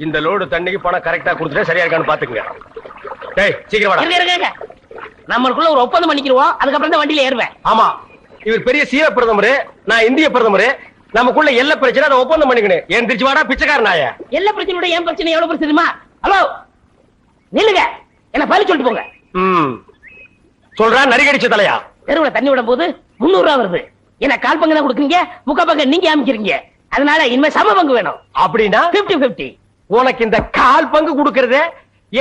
இந்த லோடு தண்ணிக்கு பணம் கரெக்டா கொடுத்துட்டா சரியா இருக்கான்னு பாத்துக்கங்க. டேய் சீக்கிரம் வாடா. நம்மளுக்குள்ள ஒரு ஒப்பந்தம் பண்ணிக்கிறோம், அதுக்கப்புறம் தான் வண்டியில ஏறுவேன். ஆமா, இவர் பெரிய சீர பிரதமர், நான் இந்திய பிரதமர். நமக்குள்ள எல்லா பிரச்சனை அதை ஒப்பந்தம் பண்ணிக்கணும். ஏன் திருச்சி வாடா பிச்சைக்கார நாய. எல்லா பிரச்சனையோட என் பிரச்சனை எவ்வளவு பிரச்சனை தெரியுமா? ஹலோ நில்லுங்க, என்ன பழி சொல்லிட்டு போங்க. சொல்றா நரிகடிச்ச தலையா. தெருவுல தண்ணி விடும் போது 300 ரூபா வருது. என்ன கால் பங்கு தான் கொடுக்குறீங்க, முக்கா பங்கு நீங்க அமைக்கிறீங்க. அதனால இனிமே சம பங்கு வேணும். அப்படின்னா 50-50. உனக்கு இந்த கால் பங்கு கொடுக்கறது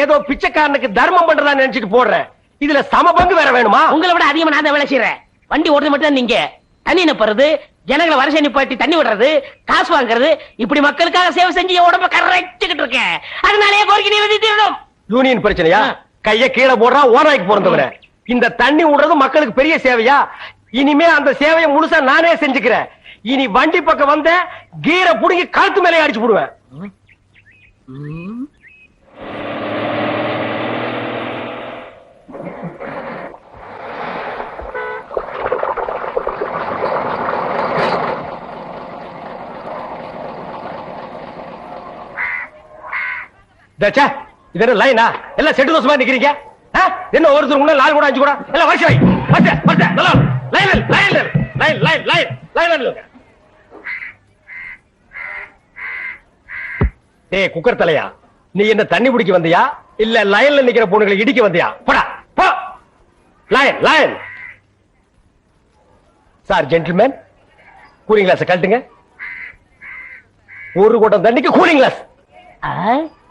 ஏதோ பிச்சைக்காரனுக்கு தர்மம் பண்றதா நினைச்சிட்டு போடுறேன். இதுல சம பங்கு வேற வேணுமா? உங்களை விட அதிகமா நான் தான் வேலை செய்யறேன். வண்டி ஓடுறது மட்டும் நீங்க தண்ணி நிப்பறது, ஜனங்களை வரிசை நிப்பாட்டி தண்ணி விடுறது, காசு வாங்குறது, இப்படி மக்களுக்காக சேவை செஞ்சு உடம்ப கரைச்சுக்கிட்டு இருக்கேன். அதனாலயே கோரிக்கை நிறைவேற்றணும். யூனியன் பிரச்சனையா? கைய கீழே போடுறா ஓனாய்க்கு பிறந்தவர. இந்த தண்ணி விடுறது மக்களுக்கு பெரிய சேவையா? இனிமே அந்த சேவையை முழுசா நானே செஞ்சுக்கிறேன். இனி வண்டி பக்கம் வந்த கீரை புடுங்கி கழுத்து மேலே அடிச்சு போடுவேன். இது என்ன லைனா? எல்லாம் செட்டு தோசமா நிக்கிறீங்க. என்ன ஒருத்தர் முன்ன 4 கூட 5 கூட எல்லாம் வரிசை ஏய் குக்கர் தலையா, நீ என்ன தண்ணி பிடிக்க வந்தியா இல்ல லைன்ல நிக்கிற பொண்ணுகளை இடிக்க வந்தியா? போடா போ. Line line. Sir gentleman, cooling glass கழட்டுங்க. ஒரு குடம் தண்ணிக்கு கூலிங் கிளாஸ்.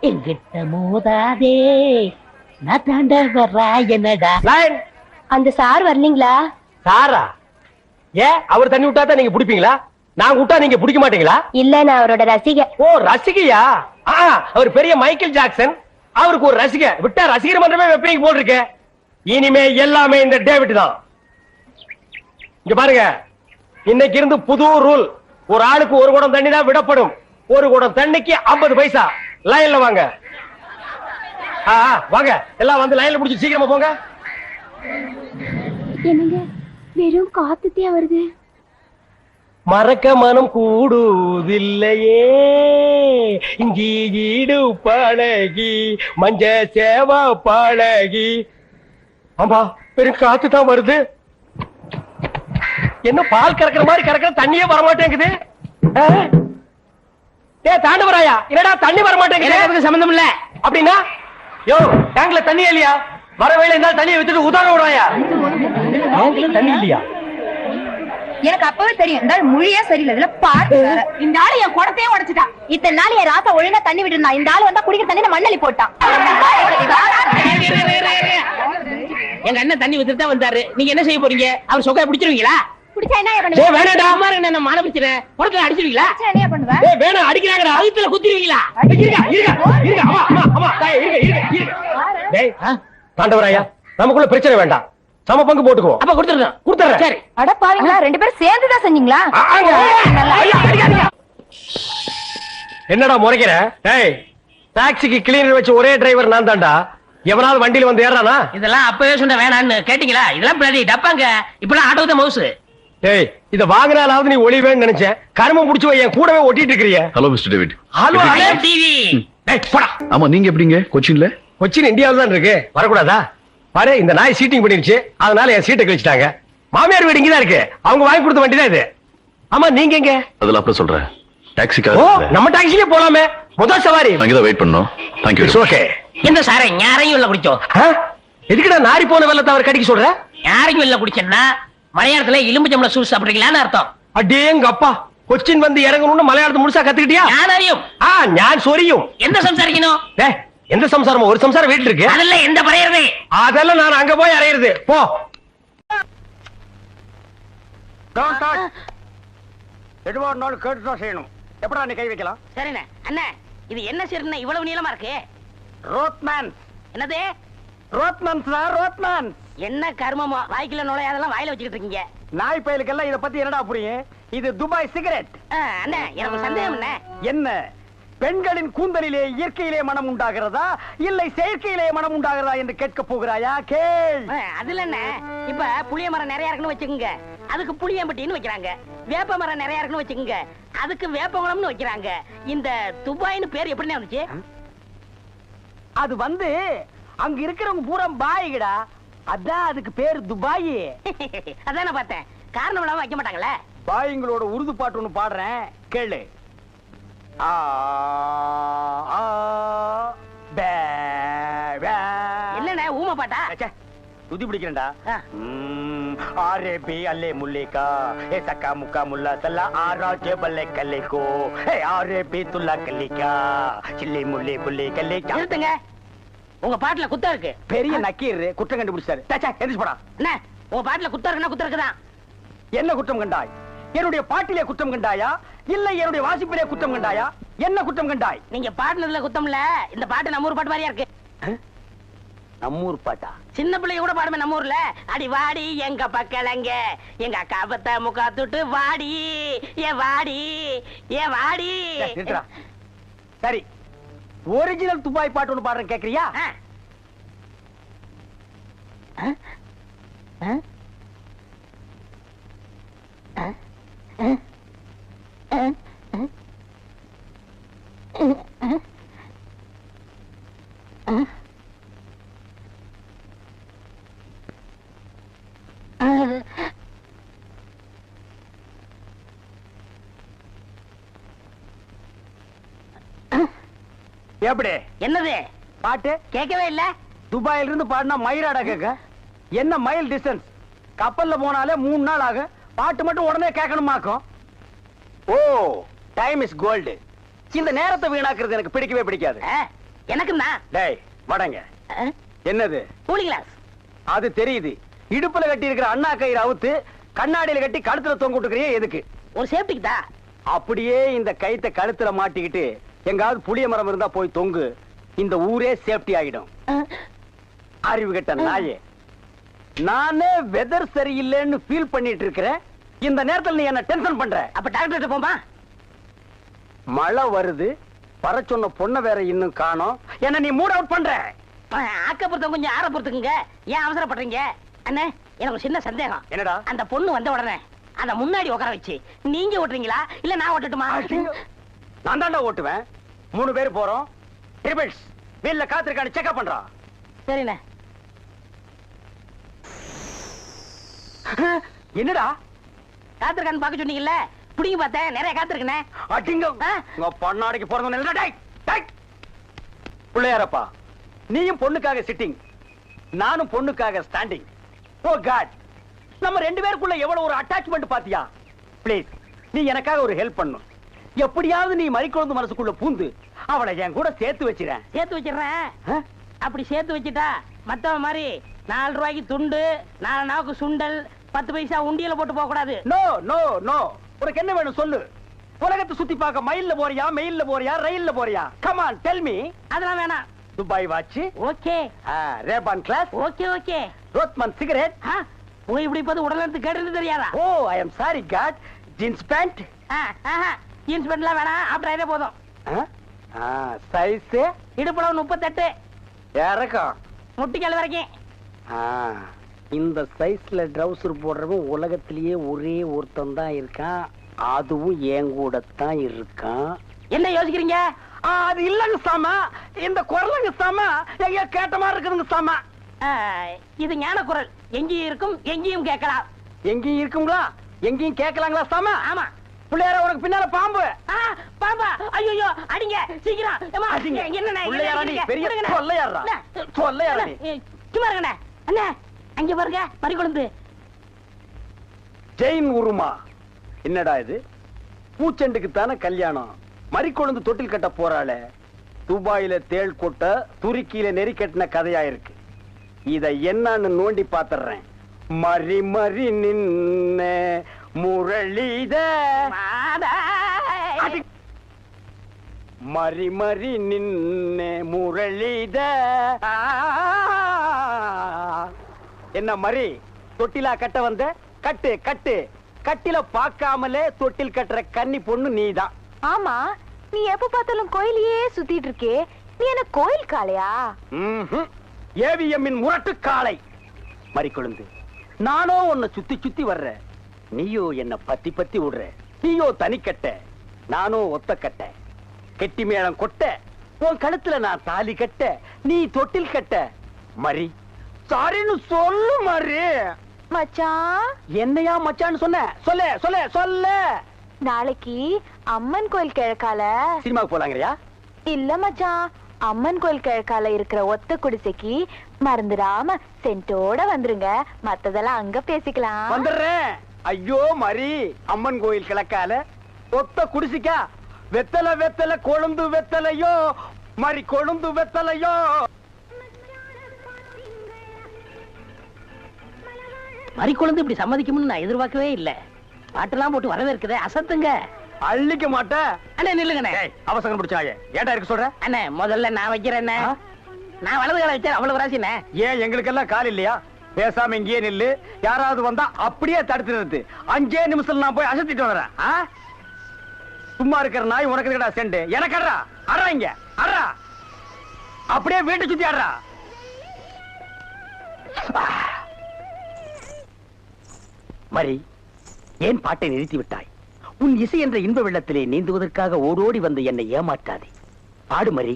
எங்கிட்ட மோதாதே, நான் தாண்ட வர்றா என்னடா. லைன். அந்த சார் வரலீங்களா? சாரா? ஏன் அவர் தண்ணி விட்டா தான் நீங்க பிடிப்பீங்களா? நான் விட்டா நீங்க பிடிக்க மாட்டீங்களா? இல்ல, நான் அவரோட ரசிகை. ஓ ரசிகையா? அவர் பெரிய மைக்கேல் ஜாக்சன், அவருக்கு ஒரு ரசிகை விட்டா ரசிகர் மன்றமே வெப்பீங்க போல் இருக்கு. இனிமே எல்லாமே இந்த டேவிட் தான். இங்க பாருங்க, இன்னைக்கு இருந்து புது ரூல். ஒரு ஆளுக்கு ஒரு குடம் தண்ணி தான் விடப்படும். ஒரு குடம் தண்ணிக்கு 50 பைசா. லைன்ல வாங்க. வாங்க எல்லாம் வந்து லைன்ல புடிச்சு சீக்கிரமா போங்க. என்னங்க வெறும் காத்துட்டே வருது. மறக்க மனம் கூடுதில்லையே, இங்கி ஈடு பழகி மஞ்ச சேவா பழகி. ஆமா பெரும் காத்து தான் வருது. என்ன பால் கறக்கிற மாதிரி கறக்கிற தண்ணியே வரமாட்டேங்குது. தாண்டவராயா, என்னடா தண்ணி வரமாட்டேங்குது? சம்பந்தம் இல்ல. அப்படின்னா யோ டேங்க்ல தண்ணி இல்லையா? வர வேலை இருந்தாலும் தண்ணியை வித்துட்டு உதாரண விடுவாயா? டேங்க்ல தண்ணி இல்லையா? எனக்கு அப்பவே தெரியும் இந்த ஆள் மொழியே சரியில்லை. இதுல பாட்டு இந்த ஆளு என் குடத்தையே உடைச்சிட்டான். இத்தனை நாள் என் ராசா ஒழுங்கா தண்ணி விட்டுருந்தான். இந்த ஆள் வந்தா குடிக்கிற தண்ணி மண்ணலி போட்டான். எங்க அண்ணன் தண்ணி வித்துட்டு தான் வந்தாரு. நீங்க என்ன செய்ய போறீங்க? அவர் சொக்கைய பிடிச்சிருவீங்களா? பிடிச்சா என்ன பண்ணுவீங்க? வேணாடா மாறு, என்ன மான பிரச்சனை குடத்துல அடிச்சிருவீங்களா? என்ன பண்ணுவ? வேணா அடிக்கிறாங்கடா. அழுத்துல குத்திடுவீங்களா? தாண்டவராயா, நமக்குள்ள பிரச்சனை வேண்டாம். சம பங்கு போட்டுக்குவோம். அப்ப கொடுத்துறேன். சரி. அட பாவீங்களா, 2 பேரும் சேர்ந்துதான் செஞ்சீங்களா? என்னடா முறைக்கிற? டாக்ஸிக்கு கிளீனர் வச்சு ஒரே டிரைவர் நான் தான்டா. எவனாவது வண்டியில வந்து ஏறானா? இதெல்லாம் அப்பவே சொன்ன வேணான்னு கேட்டீங்களா? இதெல்லாம் பின்னாடி டப்பாங்க. இப்பெல்லாம் ஆட்டோ தான் மவுசு. டேய் இத வாங்குனாலாவது நீ ஒளிவேன்னு நினைச்சேன். கர்மம் முடிச்சு வை, என் கூடவே ஒட்டிட்டு இருக்கீங்க. Hello mister David. Hello TV. டேய் போடா. ஆமா நீங்க எப்படிங்க கொச்சின்ல? கொச்சின் இந்தியாவுல தான் இருக்கு. வரக்கூடாதா? பாரு இந்த நாய் சீட்டிங் பண்ணிருச்சு, அதனால என் சீட்டை கழிச்சிட்டாங்க. மாமியார் வீடு இங்கதான் இருக்கு, அவங்க வாங்கி கொடுத்த வண்டி தான் இது. ஆமா நீங்க எங்க? அதெல்லாம் அப்புறம் சொல்றேன். டாக்ஸிக்காக. ஓ நம்ம டாக்ஸிலே போலாமே. முதல் சவாரி. அங்க தான் வெயிட் பண்ணோம். Thank you. ஓகே. இந்த சாரை யாரையும் இல்ல குடிச்சோம். எதுக்குடா நாரி போன வெள்ளத்தை அவர் கடிக்க சொல்ற? யாரையும் இல்ல குடிச்சேன்னா மலையாளத்துல எலும்புச்சம்பள சூஸ் சாப்பிடுறீங்களான்னு அர்த்தம். அடேங்க அப்பா, கொச்சின் வந்து இறங்கணும்னு மலையாளத்தை முழுசா கத்துக்கிட்டியா? யாரையும் ஞான் சொரியும். எந்த சம்சாரிக்கணும்? எந்த சம்சாரமா? ஒரு சம்சாரம் வீட்டுல இருக்கு. அதெல்லாம் எந்த பறையறது? அதெல்லாம் நான் அங்க போய் அறையிறது. போ. எதுவா இருந்தாலும் கேட்டுதான் செய்யணும். எப்படா நீ கை வைக்கலாம்? சரிண்ணே. அண்ணே இது என்ன சேர்னா இவ்வளவு நீளமா இருக்கு? ரோத்மேன். என்னது? Rothman sir, Rothman. என்ன கர்மமோ, வாய்க்குள்ள நுழையாதெல்லாம் வாயில வச்சுக்கிட்டு இருக்கீங்க. நாய் பயலுக்கெல்லாம் இத பத்தி என்னடா புரியும்? இது துபாய் சிகரெட். அண்ணே எனக்கு சந்தேகம் என்ன? என்ன பெண்களின் கூந்தலிலே இயற்கையிலே மனம் உண்டாகிறதா இல்லை செயற்கையிலே மனம் உண்டாகிறதா என்று கேட்க போகிறாயா? கேள். அதுல என்ன, இப்ப புளிய மரம் நிறைய இருக்குன்னு வச்சுக்கோங்க. அதுக்கு புளியம்பட்டின்னு வைக்கிறாங்க. வேப்ப மரம் நிறைய இருக்குன்னு வச்சுக்கோங்க, அதுக்கு வேப்பகுளம்னு வைக்கிறாங்க. இந்த துபாய்னு பேர் எப்படின்னு வந்துச்சு? அது வந்து அங்க இருக்கிறவங்க பூரா பாய்கடா, அதான் அதுக்கு பேரு துபாய். அதான் நான் பார்த்தேன். காரணம் இல்லாம வைக்க மாட்டாங்களே. பாய்ங்களோட உருது பாட்டு ஒண்ணு பாடுறேன் கேளு. ஆ ஆ பே பே. என்னண்ணே ஊமை பாட்டா? ச்சே, துதி பிடிக்கிறேன்டா. ஆ. ஆரே பி அல்லே முல்லேகா ஏ சக்கா முக்கா முல்லா சல்லா ஆரா கே பல்லே கல்லேகோ ஏ ஆரே பி துல்லா கல்லிகா சில்லி முல்லே புல்லே கல்லேகா. நிறுத்துங்க, உங்க பாட்டுல குத்தம் இருக்கு. பெரிய நக்கீர் குற்றம் கண்டுபிடிச்சாரு. சே எந்திரிச்சு போடா. என்ன உங்க பாட்டுல குத்தம் இருக்குன்னா குத்தம் இருக்குதான். என்ன குற்றம் கண்டாய்? என்னுடைய பாட்டிலே குற்றம் கண்டாயா, இல்ல என்னுடைய வாசிப்பிலே குற்றம் கண்டாயா? என்ன குற்றம் கண்டாய்? நீங்க பாட்டுனதுல குத்தம் இல்ல. இந்த பாட்டு நம்ம ஊர் பாட்டு மாதிரியா இருக்கு. நம்மூர் பாட்டா? சின்ன பிள்ளைங்க கூட பாடுமே நம்ம ஊர்ல. அடி வாடி எங்க பக்கலங்க, எங்க அக்கா பத்த முக்கா துட்டு வாடி ஏ வாடி ஏ வாடி. நிறுத்துடா. சரி, ஒரிஜினல் துபாய் பாட்டு ஒண்ணு பாடுறேன், கேக்குறியா? ஆ. ஆ? ஆ? ஆ? ஆ? ஆ? ஆ? ஆ? எப்படி என்னது பாட்டு? கேட்கவே இல்ல. துபாயில இருந்து பாடினா மயிராடா கேட்க? என்ன மைல் டிஸ்டன்ஸ்? கப்பல்ல போனாலே 3 நாள் ஆகும். பாட்டு மட்டும் உடனே கேட்கணுமாக்கும். ஓ, டைம் இஸ் கோல்டு. இந்த நேரத்தை வீணாக்குறது எனக்கு பிடிக்கவே பிடிக்காது. எனக்குன்னா டேய் வடங்க. என்னது? Cooling glass. அது தெரியுது. இடுப்புல கட்டி இருக்கிற அண்ணா கயிறு அவுத்து கண்ணாடியில கட்டி கழுத்துல தொங்க விட்டுக்கிறியே எதுக்கு? ஒரு சேஃப்டிக்கு தான். அப்படியே இந்த கயித்தை கழுத்துல மாட்டிக்கிட்டு எங்காவது புளிய மரம் இருந்தா போய் தொங்கு. இந்த ஊரே சேஃப்டி ஆகிடும். அறிவு கெட்ட நாயே, நானே வெதர் சரியில்லைன்னு ஃபீல் பண்ணிட்டு இருக்கிறேன். இந்த நேரத்தில் நீ என்ன டென்ஷன் பண்ற. அப்ப டாக்டர் போமா? மழை வருது, வர சொன்ன பொண்ண வேற இன்னும் காணோம். என்ன நீ மூட் அவுட் பண்ற. ஆக்கப்புறத்த கொஞ்சம் ஆற பொறுத்துக்குங்க. ஏன் அவசரப்படுறீங்க? அண்ணே, எனக்கு ஒரு சின்ன சந்தேகம். என்னடா? அந்த பொண்ணு வந்த உடனே அத முன்னாடி உட்கார வச்சு நீங்க ஓட்டுறீங்களா இல்ல நான் ஓட்டட்டுமா? நான் தாண்டா ஓட்டுவேன். 3 பேர் போறோம். ட்ரிபிள்ஸ் வீல்ல காத்திருக்கான்னு செக்அப் பண்றா. சரிண்ணே. என்னடா காத்திருக்கான்னு பாக்க சொன்னீங்கல்ல, புடிங்க பார்த்தேன். நிறைய காத்திருக்கனே. அடிங்க உங்க பொண்ணாடிக்கு போறவங்க இல்ல. டேய் டேய் பிள்ளையாரப்பா, நீயும் பொண்ணுக்காக சிட்டிங், நானும் பொண்ணுக்காக ஸ்டாண்டிங். ஓ காட், நம்ம 2 பேருக்குள்ள எவ்வளவு ஒரு அட்டாச்மெண்ட் பாத்தியா? ப்ளீஸ் நீ எனக்காக ஒரு ஹெல்ப் பண்ணு. எப்படியாவது நீ மறிக்குழந்து மனசுக்குள்ள பூந்து அவளை என் கூட சேர்த்து வச்சிரேன். சேர்த்து வச்சிடுறேன். அப்படி சேர்த்து வச்சுட்டா மத்தவ மாதிரி 4 ரூபாய்க்கு துண்டு, 4 நாவுக்கு சுண்டல், 10 பைசா உண்டியல போட்டு போக கூடாது. No no no. உனக்கு என்ன வேணும் சொல்லு. உலகத்தை சுத்தி பார்க்க மயில்ல போறியா, மெயில்ல போறியா, ரயில்ல போறியா? Come on tell me. அதெல்லாம் வேணாம். Dubai watch okay. Rayban glass okay okay. Rothman cigarette. போய் இப்படி போது உடல் எடுத்து கேட்டு தெரியாதா? Oh I am sorry God. Jeans pant. Jeans பேண்ட்லாம் வேணாம். ஆப்டர் ஆயிட்டே போதும். சைஸ் இடுப்புல 38, இறக்கம் முட்டிக்கால் வரைக்கும். இந்த சைஸ்ல ட்ரவுசர் போடுறவன் உலகத்திலேயே ஒரே ஒருத்தன் தான் இருக்கான். அதுவும் என் கூட தான் இருக்கான். என்ன யோசிக்கிறீங்க? அது இல்லங்க சாமா, இந்த குரலுங்க சாமா எங்கேயோ கேட்ட மாதிரி இருக்குதுங்க சாமா. இது ஞான குரல். எங்கேயும் இருக்கும், எங்கேயும் கேட்கலாம். எங்கேயும் இருக்குங்களா, எங்கேயும் கேட்கலாங்களா சாமா? ஆமா. பிள்ளையார உனக்கு பின்னால பாம்பு. பாம்பா? ஐயோ அடிங்க சீக்கிரம். சும்மா இருங்கண்ணே. அண்ணா அங்க பாருங்க மறிக்குழந்து. ஜெயின் உருமா. என்னடா இது? பூச்செண்டுக்கு தானே கல்யாணம், மறிக்குழந்து தொட்டில் கட்ட போறாளே. துபாயில தேள் கொட்ட துருக்கியில நெறி கட்டின கதையா இருக்கு. இத என்னன்னு நோண்டி பாத்துறேன். மறி மறி நின்ன முரளித மறி மறி நின்ன முரளித. என்ன மறி தொட்டிலா கட்ட வந்த? கட்டு கட்டு. கட்டில பாக்காமலே தொட்டில் கட்டுற கன்னி பொண்ணு நீதான். ஆமா, நீ எப்ப பார்த்தாலும் கோயிலையே சுத்திட்டு இருக்கே, நீ என்ன கோயில் காளையா? ஏவிஎம்மின் முரட்டு காளை. மறிக்குழந்து, நானோ உன்னை சுத்தி சுத்தி வர்ற. நீயோ என்ன பத்தி பத்தி விடுற. நீயோ தனிக்கட்ட, நானும் ஒத்த கட்ட. கெட்டி மேளம் கொட்ட, உன் கழுத்துல நான் தாலி கட்ட, நீ தொட்டில் கட்ட. மரி சாரின்னு சொல்லு மரி. மச்சான், என்னையா மச்சான்னு சொன்ன? சொல்ல சொல்ல சொல்ல. நாளைக்கு அம்மன் கோயில் கிழக்கால சினிமாவுக்கு போலாங்கறியா? இல்ல மச்சான், அம்மன் கோயில் கிழக்கால இருக்கிற ஒத்த குடிசைக்கு மறந்துடாம சென்ட்டோட வந்துருங்க. மத்ததெல்லாம் அங்க பேசிக்கலாம். வந்துடுறேன். ஐயோ மரி, அம்மன் கோயில் கிழக்கால ஒத்த குடிசிக்கா? வெத்தல வெத்தல கொழுந்து வெத்தலையோ மரி, கொழுந்து வெத்தலையோ. மறி குழந்தை இப்படி சம்மதிக்கும்னு நான் எதிர்பார்க்கவே இல்ல. பாட்டெல்லாம் போட்டு வரவேற்குது, அசத்துங்க. அள்ளிக்க மாட்டேன். அண்ணே நில்லுங்கண்ணே. அவசரம் பிடிச்சாயே ஏடா இருக்கு சொல்ற? அண்ணே முதல்ல நான் வைக்கிறேன். நான் வலது கால வச்சேன், அவ்வளவு ராசிண்ணே. ஏன் எங்களுக்கெல்லாம் கால் இல்லையா? பேசாம இங்கேயே நில்லு. யாராவது வந்தா அப்படியே தடுத்து நிறுத்து. 5 நிமிஷத்துல நான் போய் அசத்திட்டு வரேன். சும்மா இருக்கிற நாய் உனக்கு இருக்கடா செண்டு. எனக்கு அட்றா அட்றா, இங்க அட்றா. அப்படியே வீட்டை சுத்தி ஆடுறா. மரி, ஏன் பாட்டை நிறுத்தி விட்டாய்? உன் இசை என்ற இன்ப வெள்ளத்திலே நீந்துவதற்காக ஓடோடி வந்து என்னை ஏமாற்றாதே. பாடு மரி,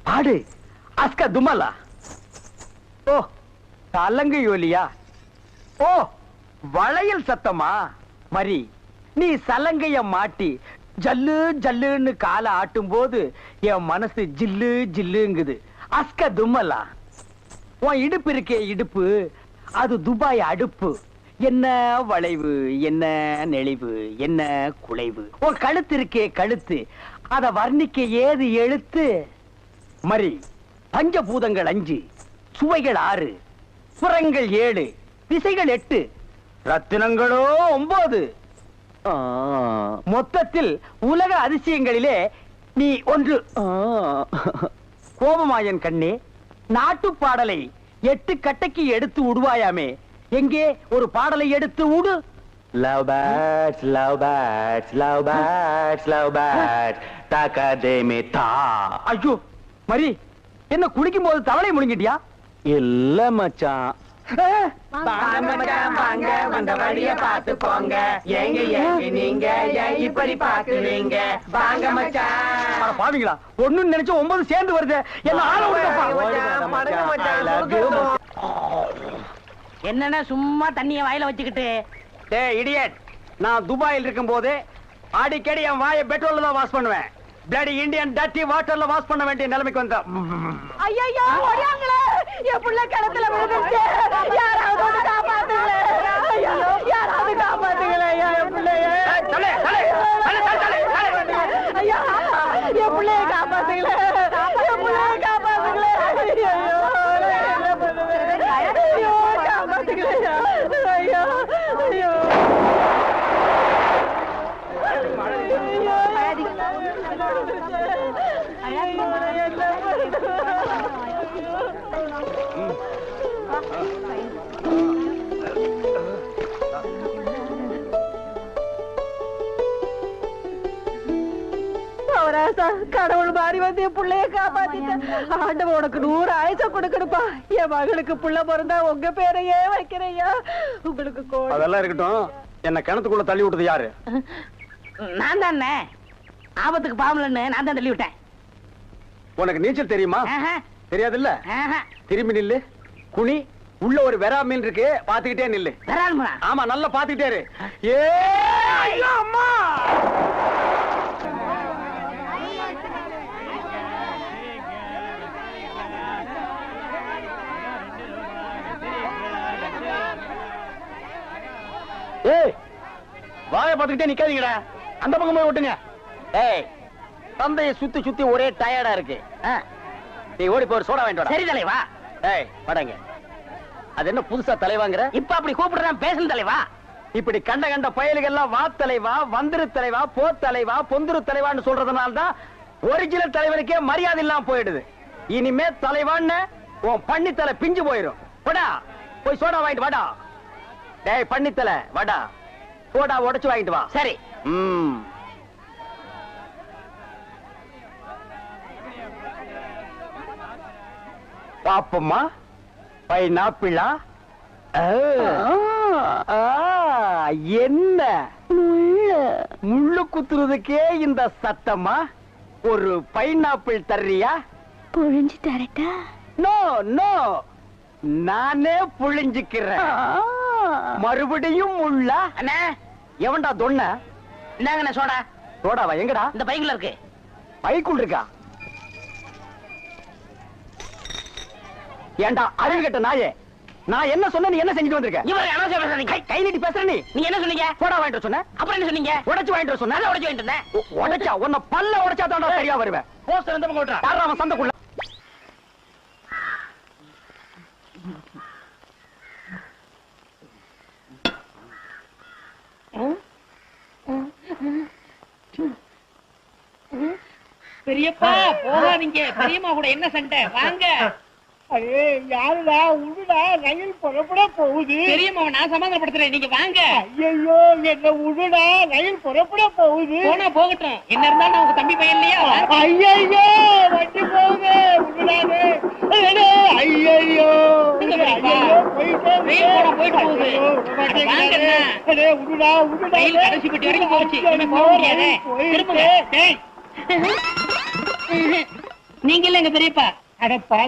பாடு. அஸ்கா துமலா. ஓ தலங்கு யோலியா? ஓ வளையல் சத்தமா? மரி, நீ சலங்கைய மாட்டி ஜல்லு ஜல்லுன்னு காலை ஆட்டும் போது என் மனசு ஜில்லு ஜில்லுங்குது. அஸ்க தும்மலா. உன் இடுப்பு இருக்கே இடுப்பு, அது துபாய் அடுப்பு. என்ன வளைவு, என்ன நெளிவு, என்ன குலைவு. உன் கழுத்து இருக்கே கழுத்து, அத வர்ணிக்க ஏது எழுத்து? மரி, பஞ்சபூதங்கள் 5, சுவைகள் 6, சுரங்கள் 7, திசைகள் 8, ரத்தினங்களோ 9. மொத்தத்தில் உலக அதிசயங்களிலே நீ ஒன்று. கோபமாயன் கண்ணே, நாட்டு பாடலை 8 கட்டைக்கு எடுத்து விடுவாயாமே, எங்கே ஒரு பாடலை எடுத்து விடு. Love birds, love birds, love birds, love birds, takademe ta. ஐயோ மரி, என்ன குளிக்கும் போது தவளை முழுங்கிட்டியா? இல்ல மச்சான். வாங்க வந்த வழிய பாத்து போங்க. ஏங்க ஏங்க நீங்க ஏன் இப்படி பாக்குறீங்க? வாங்க மச்சான். பாவீங்களா, ஒண்ணு நினைச்சு 9 சேர்ந்து வருது. என்ன ஆள விடுங்கப்பா. என்னன்னா சும்மா தண்ணிய வாயில வச்சுக்கிட்டு? டேய் இடியட், நான் துபாயில் இருக்கும் போது அடிக்கடி என் வாயை பெட்ரோல்ல தான் வாஷ் பண்ணுவேன். பிளடி இந்தியன் டர்ட்டி வாட்டர்ல வாஷ் பண்ண வேண்டிய நிலைமைக்கு வந்தா. ஐயோ ஓடியாங்களே, என் புள்ள கிணத்துல விழுந்துச்சு. யாராவது வந்து காப்பாத்துங்களே. ஐயோ யாராவது காப்பாத்துங்களே என் புள்ளைய. தலே தலே தலே தலே தலே. ஐயோ என் புள்ளைய காப்பாத்துங்களே. என் புள்ளைய காப்பாத்துங்களே. ஐயோ என்ன பண்ணுவேன்? ஐயோ காப்பாத்துங்களே. ஐயோ ஐயோ. கடவுள் மாறி வந்து என் பிள்ளைய காப்பாத்திட்டேன். ஆண்டவன் உனக்கு 100 ஆயுச கொடுக்கணுப்பா. என் மகளுக்கு புள்ள பிறந்தா உங்க பேரையே வைக்கிறையா. உங்களுக்கு அதெல்லாம் இருக்கட்டும். என்ன கிணத்துக்குள்ள தள்ளி விட்டது யாரு? நான் தானே. ஆபத்துக்கு பாவலன்னு நான் தான் தள்ளி விட்டேன். உனக்கு நீச்சல் தெரியுமா? தெரியாதுல்ல. திரும்பி நில்லு. குனி. உள்ள ஒரு வெறா மீன் இருக்கு, பாத்துக்கிட்டே நில்லு. ஆமா, நல்லா பாத்துக்கிட்டே இரு. ஏ ஐயோ அம்மா. ஏய், வாயை பாத்துக்கிட்டே நிக்காதீங்கடா. அந்த பக்கம் போய் விட்டுங்க. ஏய், தந்தையை சுத்தி சுத்தி ஒரே டயர்டா இருக்கு. நீ ஓடி போய் சோடா வாங்கிட்டு வா. சரி தலைவா. ஏய் வாடங்க. அது என்ன புதுசா தலைவாங்கற? இப்ப அப்படி கூப்பிடுறான் பேசணும் தலைவா. இப்படி கண்ட கண்ட பயலுகள் எல்லாம் வா தலைவா, வந்திரு தலைவா, போ தலைவா, பொந்துரு தலைவான்னு சொல்றதுனால தான் ஒரிஜினல் தலைவனுக்கே மரியாதை இல்லாம போயிடுது. இனிமே தலைவான்னு உன் பண்ணி தலை பிஞ்சு போயிடும். போடா போய் சோடா வாங்கிட்டு வாடா. டேய் பண்ணி தலை வாடா, சோடா உடைச்சு வாங்கிட்டு வா. சரி. பாப்பம்மா, பைனாப்பிளா? என்ன முள்ளு குத்துறதுக்கே இந்த சத்தமா? ஒரு பைனாப்பிள் தர்றியா? புழிஞ்சு தரட்டா? நோ நோ, நானே புழிஞ்சுக்கிறேன். மறுபடியும் முள்ள? அண்ணா எவன்டா தொன்ன? இந்தாங்கண்ணே சோடா. சோடாவா? எங்கடா? இந்த பைக்குள்ள இருக்கு. பைக்குள் இருக்கா? ஏண்டா அறிவு கெட்ட நாயே, நான் என்ன சொன்ன நீ என்ன செஞ்சுட்டு வந்திருக்க? இவர் அனாவசியம் பேசுறீங்க. கை நீட்டி பேசுற நீ. நீங்க என்ன சொன்னீங்க? சோடா வாங்கிட்டு சொன்ன, அப்புறம் என்ன சொன்னீங்க? உடைச்சு வாங்கிட்டு சொன்ன. நல்லா உடைச்சு வாங்கிட்டு இருந்தேன். உடைச்சா உன்னை பல்ல உடைச்சா தான்டா சரியா வருவேன். போஸ்டர் எந்த பக்கம் ஓட்டுறா? யாரா அவன் சந்தைக்குள்ள? பெரியப்பா போகாதீங்க. பெரியம்மா கூட என்ன சண்டை? வாங்க. அரே யாருடா உடுடா, ரயில் புறப்பட போகுது. பெரியம்மாவை நான் சமாதானப்படுத்துறேன். நீங்க வாங்க. ஐயோ என்ன உடுடா, ரயில் புறப்பட போகுது. போனா போகட்டும். என்ன இருந்தாலும் உங்க தம்பி பையன் இல்லையா? ஐயோ வண்டி போகுது, உடுடாதே. ஐயோ இங்க பெரியப்பா. ரயில் போனா போயிட்டு போகுது. வாங்கண்ணா. உடுடா உடுடா. ரயில் கடைசி பெட்டி வரைக்கும் போச்சு. இனிமே போக முடியாது. திரும்புங்க. டேய். நீங்க இல்ல எங்க பெரியப்பா. அடப்பா,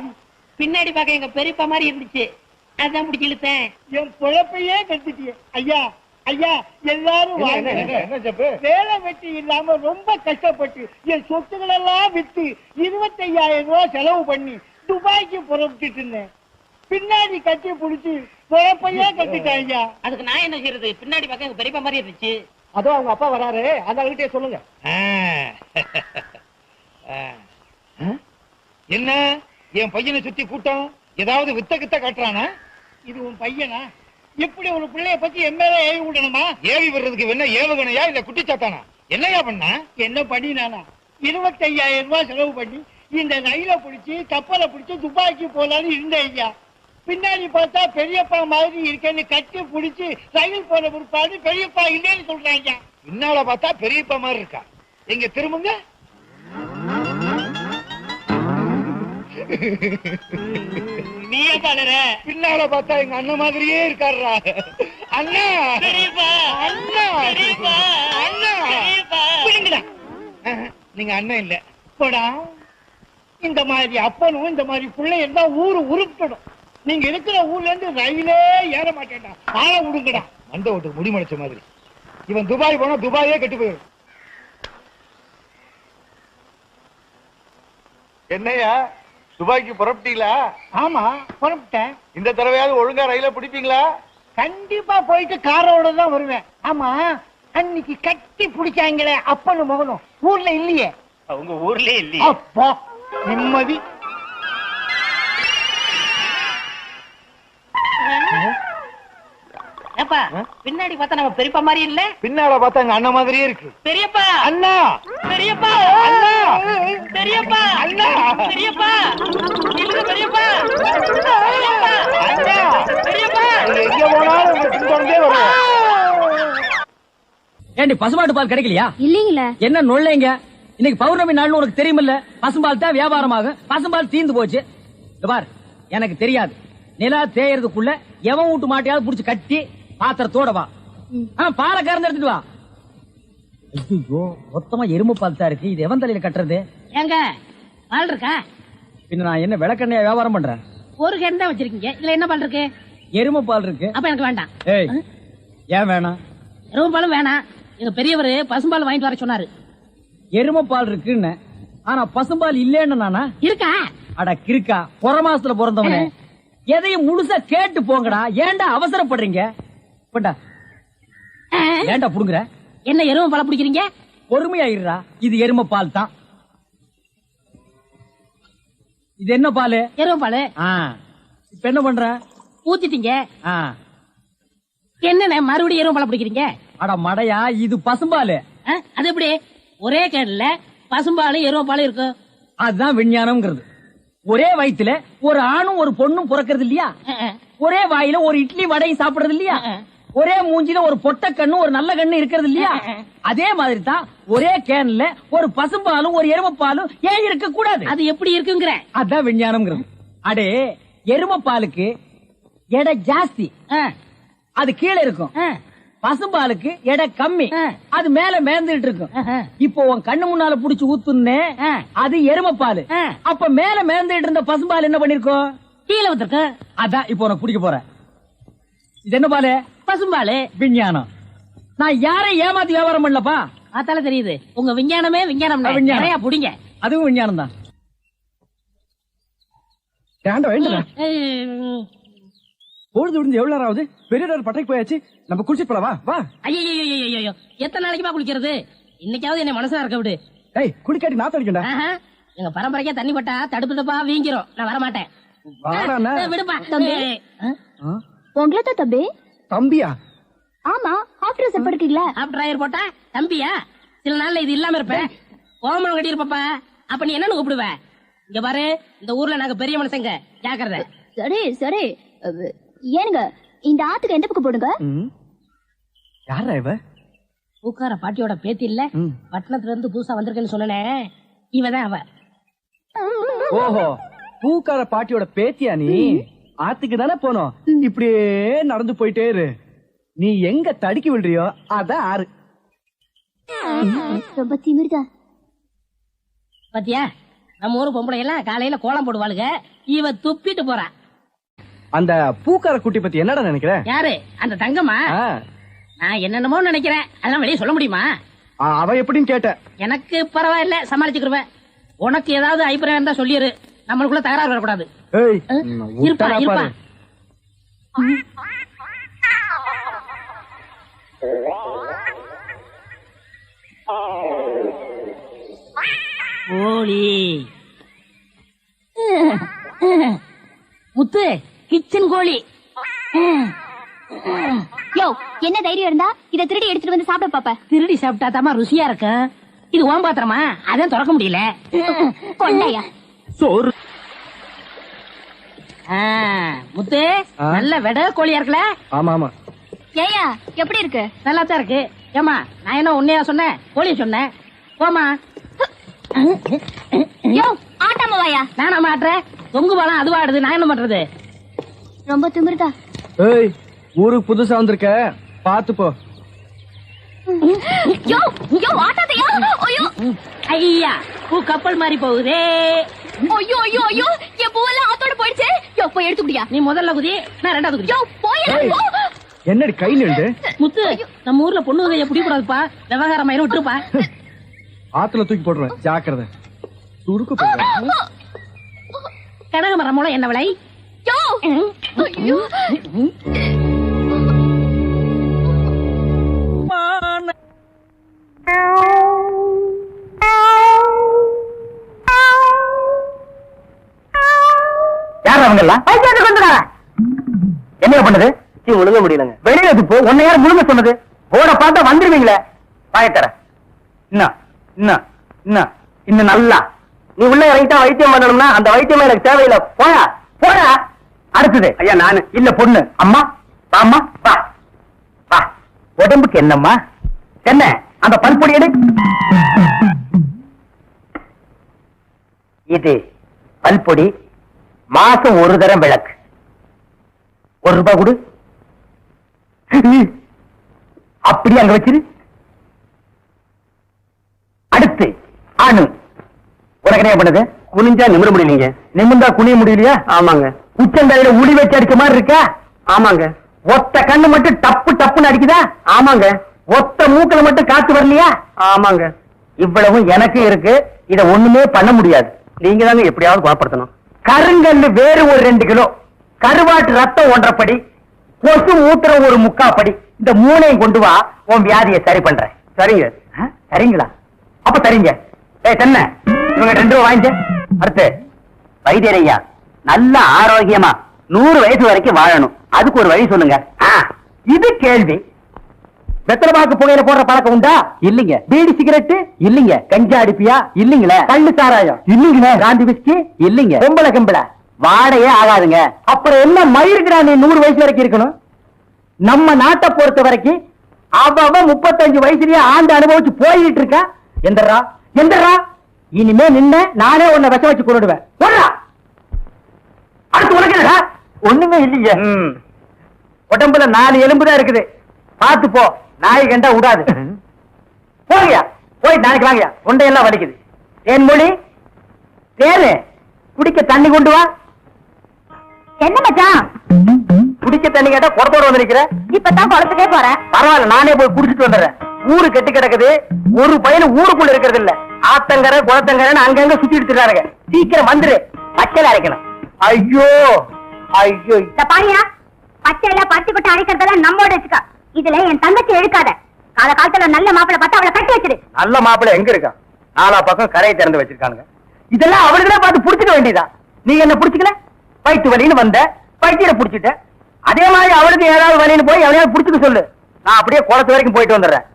பின்னாடி பார்க்க எங்க பெரியப்பா மாதிரி இருந்துச்சு. அதான் பிடிச்சி இழுத்தேன். என் பொழப்பையே கட்டிட்டியே. ஐயா ஐயா, எல்லாரும் வாங்க. வேலை வெட்டி இல்லாம ரொம்ப கஷ்டப்பட்டு என் சொத்துக்கள் எல்லாம் வித்து 25,000 ரூபாய் செலவு பண்ணி துபாய்க்கு புறப்பட்டு இருந்தேன். பின்னாடி கட்டி புடிச்சு பொழப்பையே கட்டிட்டேன் ஐயா. அதுக்கு நான் என்ன செய்யறது? பின்னாடி பார்க்க எங்க பெரியப்பா மாதிரி இருந்துச்சு. அதோ அவங்க அப்பா வராரு, அந்த அவர்கிட்டயே சொல்லுங்க. என்ன என் பையனை சுத்தி கூட்டம் ஏதாவது வித்த கித்த காட்டுறானா? இது உன் பையனா? இப்படி ஒரு பிள்ளைய பத்தி எம்எல்ஏ ஏவி விடணுமா? ஏவி வர்றதுக்கு என்ன ஏவுகணையா இல்ல குட்டிச்சாத்தானா? என்னையா பண்ணா? என்ன பண்ணி நானா 25,000 ரூபாய் செலவு பண்ணி இந்த ரயில பிடிச்சு கப்பலை பிடிச்சு துபாய்க்கு போலான்னு இருந்தேன் ஐயா. பின்னாடி பார்த்தா பெரியப்பா மாதிரி இருக்கேன்னு கட்டி பிடிச்சு ரயில் போற பிற்பாடு பெரியப்பா இல்லைன்னு சொல்றாங்க. பின்னால பார்த்தா பெரியப்பா மாதிரி இருக்கா. எங்க திரும்புங்க. நீயே பாடுற. பின்னால பார்த்தா எங்க அண்ணன் மாதிரியே இருக்காருடா. அண்ணா பெரியப்பா அண்ணா பெரியப்பா அண்ணா பெரியப்பா. பிடிங்கடா. நீங்க அண்ணன் இல்ல போடா. இந்த மாதிரி அப்பனும் இந்த மாதிரி பிள்ளை இருந்தா ஊரு உருப்பிடும். நீங்க இருக்கிற ஊர்ல இருந்து ரயிலே ஏற மாட்டேன்டா. ஆள விடுங்கடா. மண்ட ஓட்டுக்கு முடிமடைச்ச மாதிரி. இவன் துபாய் போனா துபாயே கெட்டு போயிடும். என்னையா துபாய்க்கு புறப்பட்டீங்களா? ஆமா புறப்பட்டேன். இந்த தடவையாவது ஒழுங்கா ரயில பிடிப்பீங்களா? கண்டிப்பா போயிட்டு காரோட தான் வருவேன். ஆமா அன்னைக்கு கட்டி பிடிச்சாங்களே அப்பனும் மகனும் ஊர்ல இல்லையே. உங்க ஊர்லயே இல்லையே. அப்பா நிம்மதி. ஏப்பா பின்னாடி பார்த்தா நம்ம பெரியப்பா மாதிரி இல்ல? பின்னால பார்த்தா எங்க அண்ணன் மாதிரியே இருக்கு. பெரியப்பா அண்ணா பெரியப்பா அண்ணா பெரியப்பா அண்ணா பெரியப்பா இல்ல பெரியப்பா பெரியப்பா அண்ணா பெரியப்பா. நீங்க எங்க போனாலும் உங்க பின்தொடர்ந்தே வருவோம். ஏண்டி பசுமாட்டு பால் கிடைக்கலையா? இல்லீங்களே. என்ன நொல்லைங்க? இன்னைக்கு பௌர்ணமி நாள்னு உனக்கு தெரியுமில்ல? பசும்பால் தான் வியாபாரமாகும். பசும்பால் தீந்து போச்சு. இங்க பார், எனக்கு தெரியாது. நிலா தேயறதுக்குள்ள எவன் வீட்டு மாட்டையாவது புடிச்சு கட்டி பாத்திரத்தோட வா. பாலை கறந்து எடுத்துட்டு வா. ஐயோ, மொத்தமா எருமை பால் தான் இருக்கு. இது எவன் தலையில கட்டுறது? ஏங்க பால் இருக்கா? பின்ன நான் என்ன விளக்கெண்ணையா வியாபாரம் பண்றேன்? ஒரு கேன் தான் வச்சிருக்கீங்க. இதுல என்ன பால் இருக்கு? எருமை பால் இருக்கு. அப்ப எனக்கு வேண்டாம். ஏய், ஏன் வேணாம்? எருமை பாலும் வேணாம். எங்க பெரியவர் பசும்பால் வாங்கிட்டு வர சொன்னாரு. எருமை பால் இருக்குன்னு, ஆனா பசும்பால் இல்லேன்னு நானா? இருக்கா? அட கிறுக்கா, புற மாசத்துல பிறந்தவனே, எதையும் முழுசா கேட்டு போங்கடா. ஏன்டா அவசரப்படுறீங்க? போண்டா. ஏன்டா புடுங்குற? என்ன எருமை பால் பிடிக்கிறீங்க? பொறுமையா இருடா. இது எருமை பால் தான். இது என்ன பால்? எருமை பால். இப்ப என்ன பண்ற? ஊத்திட்டீங்க. ஆ. என்னண்ணே மறுபடியும் எருமை பால் பிடிக்கிறீங்க? அட மடையா, இது பசும்பால். அது எப்படி ஒரே கேன்ல பசும்பாலும் எருமை பாலும் இருக்கு? அதுதான் விஞ்ஞானம்ங்கிறது. ஒரே வயித்துல ஒரு ஆணும் ஒரு பொண்ணும் பிறக்கிறது இல்லையா? ஒரே வாயில ஒரு இட்லி வடையும் சாப்பிடுறது இல்லையா? ஒரே மூஞ்சில ஒரு பொட்ட கண்ணு ஒரு நல்ல கண்ணு இருக்கிறது இல்லையா? அதே மாதிரி தான் ஒரே கேன்ல ஒரு பசும்பாலும் ஒரு எருமைப்பாலும் ஏன் இருக்க கூடாது? அது எப்படி இருக்குங்கிற? அதான் விஞ்ஞானம்ங்கிறது. அடே, எருமைப்பாலுக்கு எடை ஜாஸ்தி, அது கீழே இருக்கும். பசும்பாலுக்கு எடை கம்மி, அது மேல மேந்துட்டு இருக்கும். இப்போ உன் கண்ணு முன்னால புடிச்சு ஊத்துனே, அது எருமைப்பால். அப்ப மேல மேந்துட்டு இருந்த பசும்பால் என்ன பண்ணிருக்கோம்? கீழே ஊத்துருக்கு. அதான் இப்போ உனக்கு குடிக்க போறேன். இது என்ன பாலு? பசும்பாலு. விஞ்ஞானம். நான் யாரையும் ஏமாத்தி வியாபாரம் பண்ணலப்பா. அதால தெரியுது உங்க விஞ்ஞானமே விஞ்ஞானம். நிறைய புடிங்க. அதுவும் விஞ்ஞானம் தான். பொழுது விடுந்து எவ்வளவு நேரம் ஆகுது? பெரிய பட்டைக்கு போயாச்சு. நம்ம குளிச்சுட்டு போலாம். வா. ஐயோ எத்தனை நாளைக்குமா குளிக்கிறது? இன்னைக்காவது என்ன மனசா இருக்க விடு. ஏய், குளிக்காட்டி நாத்து அடிக்கண்டா. எங்க பரம்பரைக்கே தண்ணி பட்டா தடுப்பு தப்பா வீங்கிரும். நான் வர மாட்டேன். விடுப்பா தம்பி. உங்களை தான் தம்பி. தம்பியா? ஆமா, ஹாஃப் ட்ரெஸ் படுக்கீங்களா? ஹாஃப் டிரைவர் போட்டா தம்பியா? சில நாள்ல இது இல்லாம இருப்பேன். ஓமனம் கட்டி இருப்பப்பா. அப்ப நீ என்னன்னு கூப்பிடுவ? இங்க பாரு, இந்த ஊர்ல நாங்க பெரிய மனுஷங்க, ஜாக்கிரதை. சரி சரி. ஏனுங்க, இந்த ஆத்துக்கு எந்த பக்கம் போடுங்க? யாரா இவ? பூக்கார பாட்டியோட பேத்தி இல்ல, பட்டணத்துல இருந்து புதுசா வந்திருக்கேன்னு சொன்னனே, இவதான் அவ. ஓஹோ, பூக்கார பாட்டியோட பேத்தியா நீ? ஆத்துக்கு தானே போனோம். இப்படியே நடந்து போயிட்டே இரு. நீ எங்க தடுக்கி விடுறியோ அதான் ஆறு. ரொம்ப திமிர்தா. பாத்தியா, நம்ம ஊரு பொம்பளை எல்லாம் காலையில கோலம் போடுவாளுங்க. இவ துப்பிட்டு போறா. அந்த பூக்கார குட்டி பத்தி என்னடா நினைக்கிற? யாரு? அந்த தங்கம்மா? நான் என்னென்னமோ நினைக்கிறேன். அதெல்லாம் வெளியே சொல்ல முடியுமா? அவ எப்படின்னு கேட்ட. எனக்கு பரவாயில்ல, சமாளிச்சுக்கிருவேன். உனக்கு ஏதாவது அபிப்பிராயம் இருந்தா சொல்லிரு. நம்மளுக்குள்ள தகராறு வரக்கூடாது. இருப்பா இருப்பா. கோழி முத்து, கிச்சன் கோழி. யோ, என்ன தைரியம் இருந்தா இத திருடி எடுத்துட்டு வந்து சாப்பிட பாப்ப? திருடி சாப்பிட்டா தாமா ருசியா இருக்கும். இது ஓம் பாத்திரமா? அதான் திறக்க முடியல. கொள்ளையா சோறு. முத்து, நல்ல வெட கோழியா இருக்குல்ல? ஆமா ஆமா. ஏயா, எப்படி இருக்கு? நல்லா தான் இருக்கு. ஏமா, நான் என்ன உன்னையா சொன்னேன்? கோழிய சொன்னேன். போமா. யோ, ஆட்டாம வாயா. நானா மாட்டுறேன்? தொங்கு பாலம் அதுவா ஆடுது, நான் என்ன பண்றது? ரொம்ப திமிர்தா. ஏய், ஊருக்கு புதுசா வந்திருக்க, பாத்து போ. யோ யோ, ஆட்டாதையா. ஐயோ ஐயா, பூ கப்பல் மாதிரி போகுதே. ஐயோ ஐயோ ஐயோ, என் பூவெல்லாம் ஆத்தோட போயிடுச்சு. யோ, போய் எடுத்து குடியா. நீ முதல்ல குதி, நான் ரெண்டாவது குதி. யோ, போய் போ. என்னடி கை நின்று? முத்து, நம்ம ஊர்ல பொண்ணு உதவிய புடி கூடாதுப்பா. விவகாரம் ஆயிரம் விட்டுருப்பா. ஆத்துல தூக்கி போடுறேன், ஜாக்கிரதை. சுருக்கு போடுறேன். கனகமரம் மூலம் என்ன விலை? யோ ஐயோ. யார் அவங்கெல்லாம்? என்ன பண்ணுது? முழுங்க முடியலங்க. வெளியில போ. உன்னை யார் முழுங்க சொன்னது? போட பார்த்தா வந்துருவீங்களே. பாயத்தர இன்னும் நல்லா நீ உள்ள இறங்கிட்டா வைத்தியம் பண்ணணும்னா அந்த வைத்தியம் எனக்கு தேவையில்லை. போயா போயா. அடுத்தது ஐயா நானு இல்ல பொண்ணு. அம்மா அம்மா வா வா. உடம்புக்கு என்னம்மா? என்ன அந்த பல்பொடி எடு. இது பல்பொடி. மாசம் ஒரு தரம் விளக்கு. ₹1 கொடு. அப்படி அங்க வச்சிரு. அடுத்து அணு. உனக்கு என்ன பண்ணுது? குனிஞ்சா நிமிர முடியலீங்க. நிமிர்ந்தா குனிய முடியலையா? ஆமாங்க. உச்சந்தாயில உளி வச்சு அடிச்ச மாதிரி இருக்கா? ஆமாங்க. ஒத்த கண்ணு மட்டும் டப்பு டப்புன்னு அடிக்குதா? ஆமாங்க. ஒத்த மூக்கல மட்டும் காத்து வரலையா? ஆமாங்க. இவ்வளவும் எனக்கு இருக்கு. இத ஒண்ணுமே பண்ண முடியாது. நீங்க தாங்க எப்படியாவது குணப்படுத்தணும். கருங்கல்லு வேறு ஒரு 2 கிலோ, கருவாட்டு ரத்தம் 1.5 படி, கொசு மூத்திரம் ஒரு 3/4 படி. இந்த 3ஐயும் கொண்டு வா, உன் வியாதியை சரி பண்றேன். சரிங்க. சரிங்களா? அப்ப சரிங்க. தென்ன இவங்க 2 ரூபா வாங்கிக்க. அடுத்து வைத்தியரையா, நல்ல ஆரோக்கியமா 100 வயசு வரைக்கும் வாழணும். அதுக்கு ஒரு வழி சொல்லுங்க. இது கேள்வி. வெத்தலை பாக்கு புகையில போடுற பழக்கம் உண்டா? இல்லீங்க. பீடி சிகரெட்? இல்லீங்க. கஞ்சா அடிப்பியா? இல்லீங்களே. கள்ளு சாராயம்? இல்லீங்களே. காந்தி விஸ்கி? இல்லீங்க. பொம்பளை கம்பளை வாடையே ஆகாதுங்க. அப்புறம் என்ன மயிருக்குடா நீ 100 வயசு வரைக்கும் இருக்கணும்? நம்ம நாட்டை பொறுத்த வரைக்கும் அவ 35 வயசுலயே ஆண்டு அனுபவிச்சு போயிட்டு இருக்கா. எந்தரா எந்தரா, இனிமே நின்ன நானே உன்னை விஷ வச்சு கொண்டுடுவேன். அடுத்து உனக்கு ஒண்ணுமே இல்லைங்க. உடம்புல 4 எலும்பு தான் இருக்குது. பார்த்து போ, நாய் கண்டா விடாது. போங்கயா, போய் நாளைக்கு வாங்கயா, தொண்டையெல்லாம் வலிக்குது. தேன்மொழி, தேனு, குடிக்க தண்ணி கொண்டு வா. என்ன மச்சான்? குடிக்க தண்ணி கேட்டா குடத்தோட வந்து நிக்கிற. இப்பதான் குளத்துக்கே போறேன். பரவாயில்ல, நானே போய் குடிச்சிட்டு வந்துடுறேன். ஊரு கெட்டு கிடக்குது, ஒரு பையன் ஊருக்குள்ள இருக்கிறது இல்ல. ஆத்தங்கரை குளத்தங்கரைன்னு அங்கங்க சுத்திட்டு இருக்காருங்க. சீக்கிரம் வந்துரு, பச்சையில அரைக்கணும். ஐயோ ஐயோ, இந்த பாரியா, பச்சையில பருத்தி கொட்டை அரைக்கிறதெல்லாம் நம்மோட வச்சுக்கா. இதுல என் தங்கச்சி எடுக்காத. கால காலத்துல நல்ல மாப்பிள்ளை பார்த்து அவளை கட்டி வச்சிரு. நல்ல மாப்பிள்ளை எங்க இருக்கான்? நாலா பக்கம் கரையை திறந்து வச்சிருக்கானுங்க. இதெல்லாம் அவளுக்குதான் பார்த்து புடிச்சுக்க வேண்டியதா. நீ என்ன புடிச்சுக்கல? வயிற்று வலின்னு வந்த, வயிற்ற புடிச்சிட்ட. அதே மாதிரி அவளுக்கு ஏதாவது வலின்னு போய் எவனையாவது புடிச்சுக்க சொல்லு. நான் அப்படியே குளத்து வரைக்கும் போயிட்டு வந்துடுறேன்.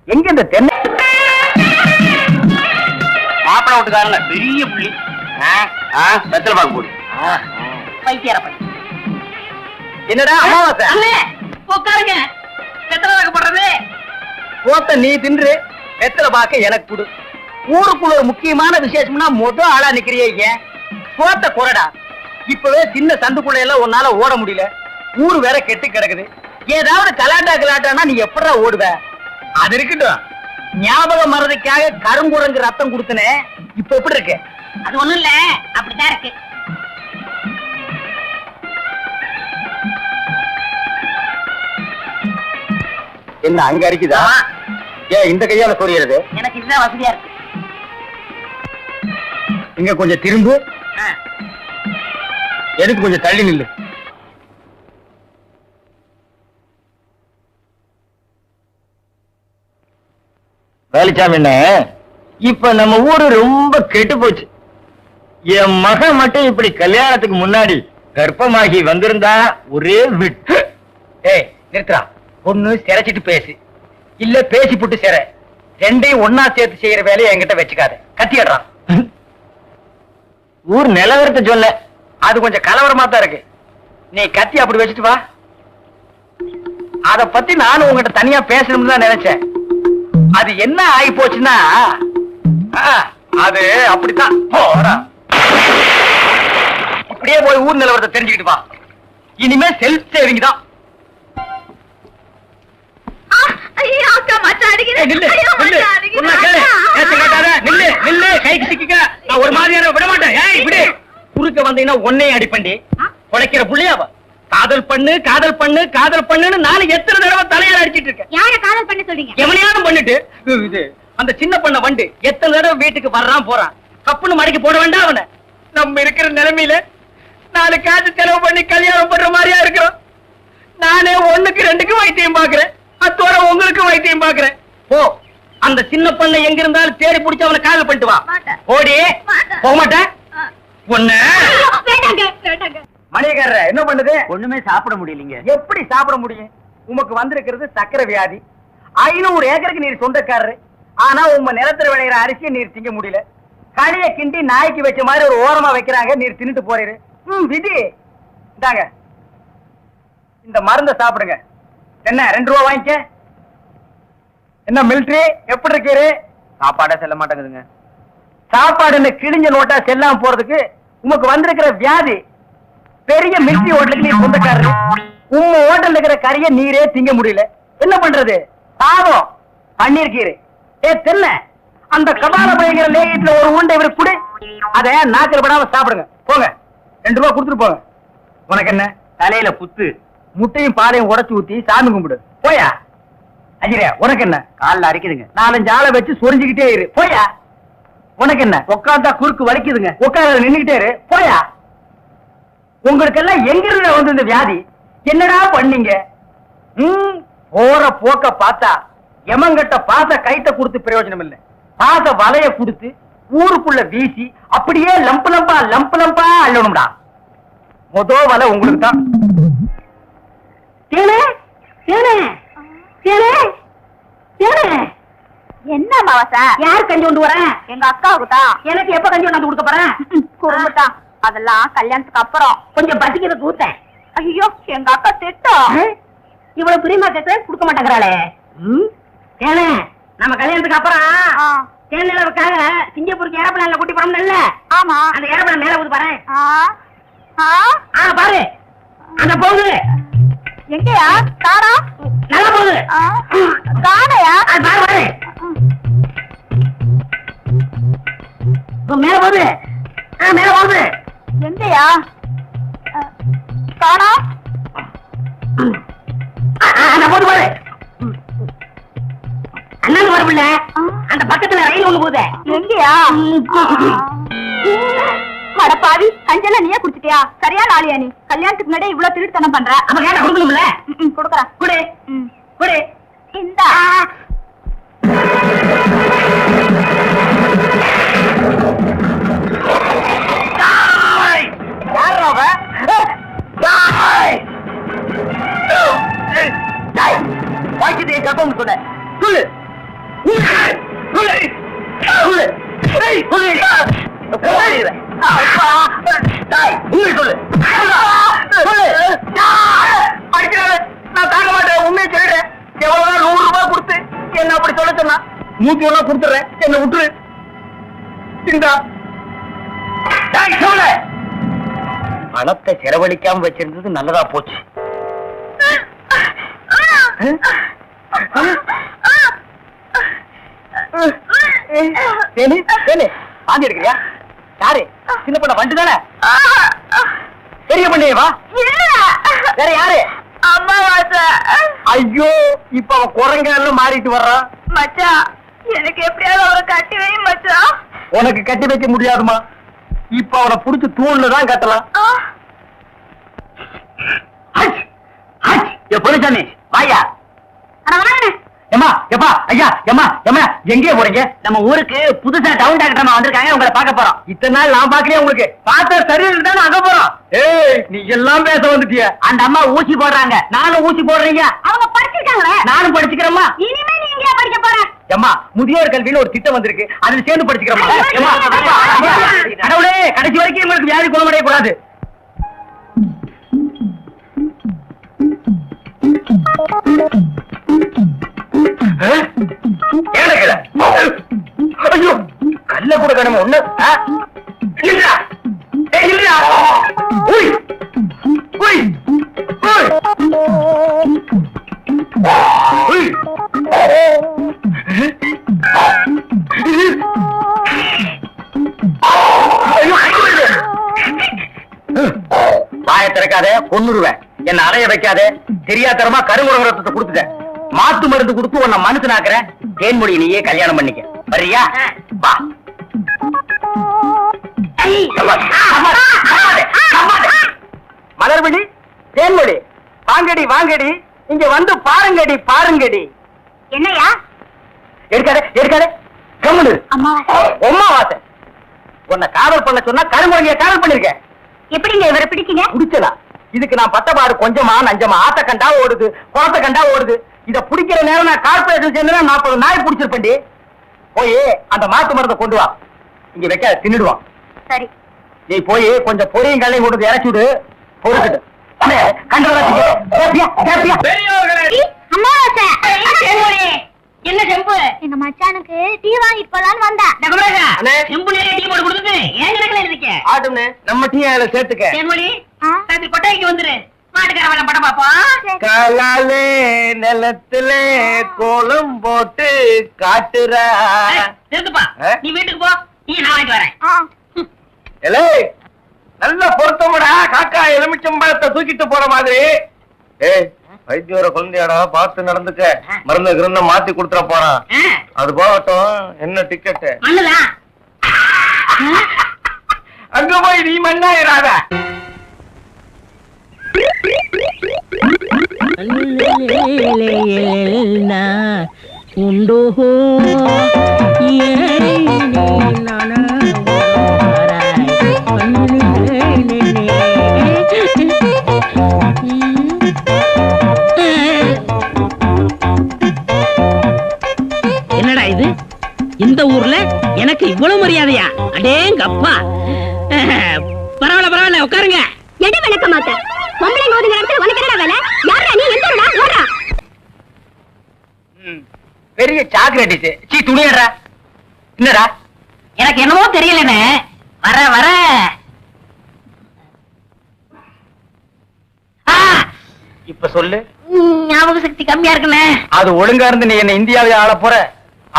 எங்க இந்த தென்னை மாப்பிள விட்டுக்காரங்க பெரிய புள்ளி வெத்தலை பாக்கு போடு. என்னடா அமாவாசை? உட்காருங்க. வெத்தலை பாக்கு போடுறது போத்த நீ தின்று, வெத்தலை பாக்க எனக்கு கொடு. ஊருக்குள்ள ஒரு முக்கியமான விசேஷம்னா முதல் ஆளா நிக்கிறிய. போத்த குறடா. இப்பவே சின்ன சந்துக்குள்ள எல்லாம் உன்னால ஓட முடியல. ஊரு வேற கெட்டு கிடக்குது. ஏதாவது கலாட்டானா நீ எப்படா ஓடுவ? அது இருக்கட்டும், ஞாபகம் மறதிக்காக கருங்குரங்கு ரத்தம் கொடுத்தனே, இப்ப எப்படி இருக்கு? அது ஒண்ணும் இல்ல, அப்படிதான் இருக்கு. என்ன அங்க அரிக்குதா? ஏன் இந்த கையால சொரியறது? எனக்கு இதுதான் வசதியா இருக்கு. இங்க கொஞ்சம் திரும்பு, எனக்கு கொஞ்சம் தள்ளி நில்லு. வேலுச்சாமி, என்ன இப்ப நம்ம ஊரு ரொம்ப கெட்டு போச்சு. என் மகன் மட்டும் இப்படி கல்யாணத்துக்கு முன்னாடி கர்ப்பமாகி வந்திருந்தா ஒரே விட்டு. ஏய் நிறுத்துறா. ஒண்ணு சிரைச்சிட்டு பேசு, இல்ல பேசி புட்டு சிற. ரெண்டையும் ஒன்னா சேர்த்து செய்யற வேலையை என்கிட்ட வச்சுக்காத. கத்திடுறான். ஊர் நிலவரத்தை சொல்ல, அது கொஞ்சம் கலவரமா தான் இருக்கு. நீ கத்தி அப்படி வச்சுட்டு வா. அத பத்தி நானும் உங்ககிட்ட தனியா பேசணும்னு தான் நினைச்சேன். அது என்ன ஆகி போச்சுன்னா, அது அப்படித்தான். இப்படியே போய் ஊர் நிலவரத்தை தெரிஞ்சுக்கிட்டு வா. இனிமே செல்ஃப் சேவிங் தான். ஒரு மாதிரியான விட மாட்டேன். குறுக்க வந்தீங்கன்னா ஒன்னையும் அடிப்பண்டி குலைக்கிற புள்ளியாவ. காதல் பண்ணு காதல் பண்ணு காதல் பண்ணுன்னு நானும் எத்தனை தடவை தலையால அடிச்சிட்டு இருக்கேன். யார காதல் பண்ண சொல்றீங்க? எவனையாவது பண்ணிட்டு இது அந்த சின்ன பண்ண வண்டு எத்தனை தடவை வீட்டுக்கு வர்றான் போறான். கப்புன்னு மடக்கி போட வேண்டாம் அவனை. நம்ம இருக்கிற நிலைமையில 4 காசு செலவு பண்ணி கல்யாணம் பண்ற மாதிரியா இருக்கிறோம். நானே 1க்கு 2க்கு வைத்தியம் பாக்குறேன். அத்தோட உங்களுக்கு வைத்தியம் பாக்குறேன். போ, அந்த சின்ன பண்ண எங்க இருந்தாலும் தேடி பிடிச்சு அவனை காதல் பண்ணிட்டு வா. ஓடி போக மாட்டேன். ஒண்ணு மணியக்காரர என்ன பண்ணுது? ஒண்ணுமே சாப்பிட முடியலீங்க. எப்படி சாப்பிட முடியும்? உமக்கு வந்திருக்கிறது சக்கரை வியாதி. 500 ஏக்கருக்கு நீர் சொந்தக்காரரு. ஆனா உங்க நிலத்துல விளையிற அரிசியை நீர் திங்க முடியல. களிய கிண்டி நாய்க்கு வச்ச மாதிரி ஒரு ஓரமா வைக்கிறாங்க, நீர் தின்னுட்டு போறீரு. விதி. இந்தாங்க, இந்த மருந்த சாப்பிடுங்க. என்ன 2 ரூபா வாங்கிக்க. என்ன மிலிட்டரி எப்படி இருக்கீரு? சாப்பாடா செல்ல மாட்டேங்குதுங்க. சாப்பாடுன்னு கிழிஞ்ச நோட்டா செல்லாம போறதுக்கு உமக்கு வந்திருக்கிற வியாதி. பெரிய மிலிட்டரி ஹோட்டலுக்கு நீ சொந்தக்காரரு. உங்க ஹோட்டல் இருக்கிற கறிய நீரே திங்க முடியல. என்ன பண்றது? பாவம் பண்ணிருக்கீரு. தென்ன அந்த கபால பயங்கர லேகியத்துல ஒரு உண்டை இவரு குடு. அத நாக்கில் படாம சாப்பிடுங்க. போங்க, 2 ரூபா கொடுத்துட்டு போங்க. உனக்கு என்ன தலையில புத்து? முட்டையும் பாலையும் உடைச்சு ஊத்தி சாமி கும்பிடு. போயா. அஜிரியா, உனக்கு என்ன? காலில் அரைக்குதுங்க. 4-5 ஆளை வச்சு சொரிஞ்சுக்கிட்டே இரு. போயா. உனக்கு என்ன? உட்காந்தா குறுக்கு வலிக்குதுங்க. உட்கார நின்னுகிட்டே இரு. போயா. உங்களுக்கெல்லாம் எங்க இருந்து வந்து இந்த வியாதி? என்னடா பண்ணீங்க? போற போக்க பார்த்தா எமங்கட்ட பாச கைத்த கொடுத்து பிரயோஜனம் இல்லை. பாச வலைய கொடுத்து ஊருக்குள்ள வீசி அப்படியே லம்பு லம்பா அள்ளணும்டா. மொத வலை உங்களுக்கு தான். என்ன மாவாசா? யார் கஞ்சி கொண்டு வரேன்? எங்க அக்காவுக்கு தான். எனக்கு எப்ப கஞ்சி கொண்டாந்து கொடுக்க போறேன்? குறும்புட்டான். அதெல்லாம் கல்யாணத்துக்கு அப்புறம் கொஞ்சம் பசிக்கிறது ஊத்தேன். ஐயோ, எங்க அக்கா திட்டம். இவ்வளவு பிரியமா கேட்க கொடுக்க மாட்டேங்கிறாளே. ஏனே, நம்ம கல்யாணத்துக்கு அப்புறம் தேனிலவுக்காக சிங்கப்பூருக்கு ஏரோப்ளேன்ல கூட்டி போறோம்ல? ஆமா. அந்த ஏரோப்ளேன் மேல ஊது பாரு. பாரு, அந்த போகுது. எங்கயா காணா நல்லா போகுது. காணையா மேல போகுது. மேல போகுது. எங்கயா காணா போது பாரு. அண்ணன் வரவில்ல. அந்த பக்கத்துல ரயில் ஒண்ணு போகுது. எங்கயா அடப்பாவி கஞ்செல்லாம் நீயே குடிச்சிட்டியா? சரியான ஆளியா நீ? கல்யாணத்துக்கு முன்னாடி இவ்வளவு திருட்டுத்தனம் பண்ற. அப்ப கேட்ட கொடுக்கணும்ல. கொடுக்கறேன். குடு குடு. இந்தா கர்ப்பம் சொன்ன சொல்லு நான் தாங்க மாட்டேன். உண்மையை சொல்றேன். எவ்வளவு 100 ரூபாய் கொடுத்து என்ன அப்படி சொல்ல சொன்னா 101 கொடுத்துறேன். என்ன விட்டுரு. இந்தா பணத்தை செலவழிக்காம வச்சிருந்தது நல்லதா போச்சு. வாந்தி எடுக்கிறியா? யாரு? சின்ன பொண்ண வண்டு தானே? பெரிய பொண்ணையவா? வேற யாரு? அம்மாவாசை. ஐயோ, இப்ப அவன் குரங்கால மாறிட்டு வர்றான். மச்சான் எனக்கு எப்படியாவது அவரை கட்டி வை மச்சான். உனக்கு கட்டி வைக்க முடியாதுமா. இப்ப அவனை புடிச்சு தூண்ல தான் கட்டலாம். பொருச்சாமி வாயா. ஏமா எப்பா ஐயா ஏமா ஏமா எங்கே போறீங்க? நம்ம ஊருக்கு புதுசா டவுன் டாக்டர் வந்திருக்காங்க. உங்களை பார்க்க போறோம். இத்தனை நாள் நான் பாக்கலையே. உங்களுக்கு பார்த்த சரியில்லை தானே அங்க போறோம். ஏய், நீ எல்லாம் பேச வந்துட்டிய. அந்த அம்மா ஊசி போடுறாங்க. நானும் ஊசி போடுறீங்க. அவங்க படிச்சிருக்காங்களே. நானும் படிச்சுக்கிறேம்மா. இனிமே நீ எங்கயா படிக்க போற? ஏமா முதியோர் கல்வின்னு ஒரு திட்டம் வந்திருக்கு. அதுல சேர்ந்து படிச்சுக்கிறோமா? கடவுளே, கடைசி வரைக்கும் உங்களுக்கு வியாதி குணமடைய கூடாது. ஐயோ, கல்ல கூட கடமை ஒண்ணு. வாய திறக்காதே, கொன்னுருவேன். என்ன அலைய வைக்காதே. தெரியாதரமா கருங்குரங்க ரத்தத்தை கொடுத்துட்டேன். மாத்து மருந்து கொடுத்து உன்னை மனுஷனாக்குறேன். தேன்மொழி நீயே கல்யாணம் பண்ணிக்க. வரியா? வா. மலர்விழி, தேன்மொழி, வாங்கடி வாங்கடி, இங்க வந்து பாருங்கடி பாருங்கடி. என்னையா? எடுக்காதே எடுக்காதே. கம்முனு. அம்மாவாசை. அம்மாவாசை. உன்னை காதல் பண்ண சொன்னா கருங்குரங்க காதல் பண்ணிருக்க. எப்படிங்க இவரை பிடிச்சீங்க? பிடிச்சதா? இதுக்கு நான் பட்டபாடு கொஞ்சமா நஞ்சமா. ஆத்த கண்டா ஓடுது, குளத்த கண்டா ஓடுது. இத பிடிக்கிற நேரம் நான் கார்பரேஷன் சேர்ந்து 40 நாய் பிடிச்சிருப்பேன்டி. போய் அந்த மாட்டு மருந்தை கொண்டு வா. இங்க வைக்க தின்னுடுவான். சரி. நீ போய் கொஞ்சம் பொரியும் கல்லையும் கொண்டு இறச்சுடு. பொறுக்கிட்டு அம்மாவாசை. என்ன செம்பு? எங்க மச்சானுக்கு டீ வாங்கிட்டு போலான்னு வந்தேன். செம்பு நிறைய டீ போட்டு கொடுத்துட்டு ஏன் கணக்குல இருக்கே? ஆட்டும்னே, நம்ம டீ அதுல சேர்த்துக்க. தேன்மொழி, கொட்டைக்கு வந்துரு. மாட்டுக்காரன் படம் பாப்போம். காலாலே நிலத்துல கோலம் போட்டு காட்டுற. நிறுத்துப்பா. நீ வீட்டுக்கு போ. நீ நான் வாங்கிட்டு வரேன். நல்ல பொருத்தமுடா. காக்கா எலுமிச்சம்பழத்தை தூக்கிட்டு போற மாதிரி. ஏய், வைத்தியோர குழந்தையாடா, பார்த்து நடந்துக்க. மருந்து கிருந்த மாத்தி கொடுத்துட போறான். அது போகட்டும். என்ன டிக்கெட்? மண்ணுதான். அங்க போய் நீ மண்ணாயிராத. உண்டோ என்னடா இது? இந்த ஊர்ல எனக்கு இவ்வளவு மரியாதையா? அடேங்க அப்பா. பரவாயில்ல பரவாயில்ல, உட்காருங்க. எடு விளக்க மாட்ட. பொம்பளைங்க ஒதுங்க இடத்துல உனக்கு என்னடா வேலை? யாரா நீ? எந்தடா ஓடுறா? பெரிய சாக்லேட். சீ, துணியடா. என்னடா? எனக்கு என்னவோ தெரியலன்னு வர வர இப்ப சொல்லு. ஞாபக சக்தி கம்மியா இருக்குண்ணே. அது ஒழுங்கா இருந்து நீ என்ன இந்தியாவை ஆள போற.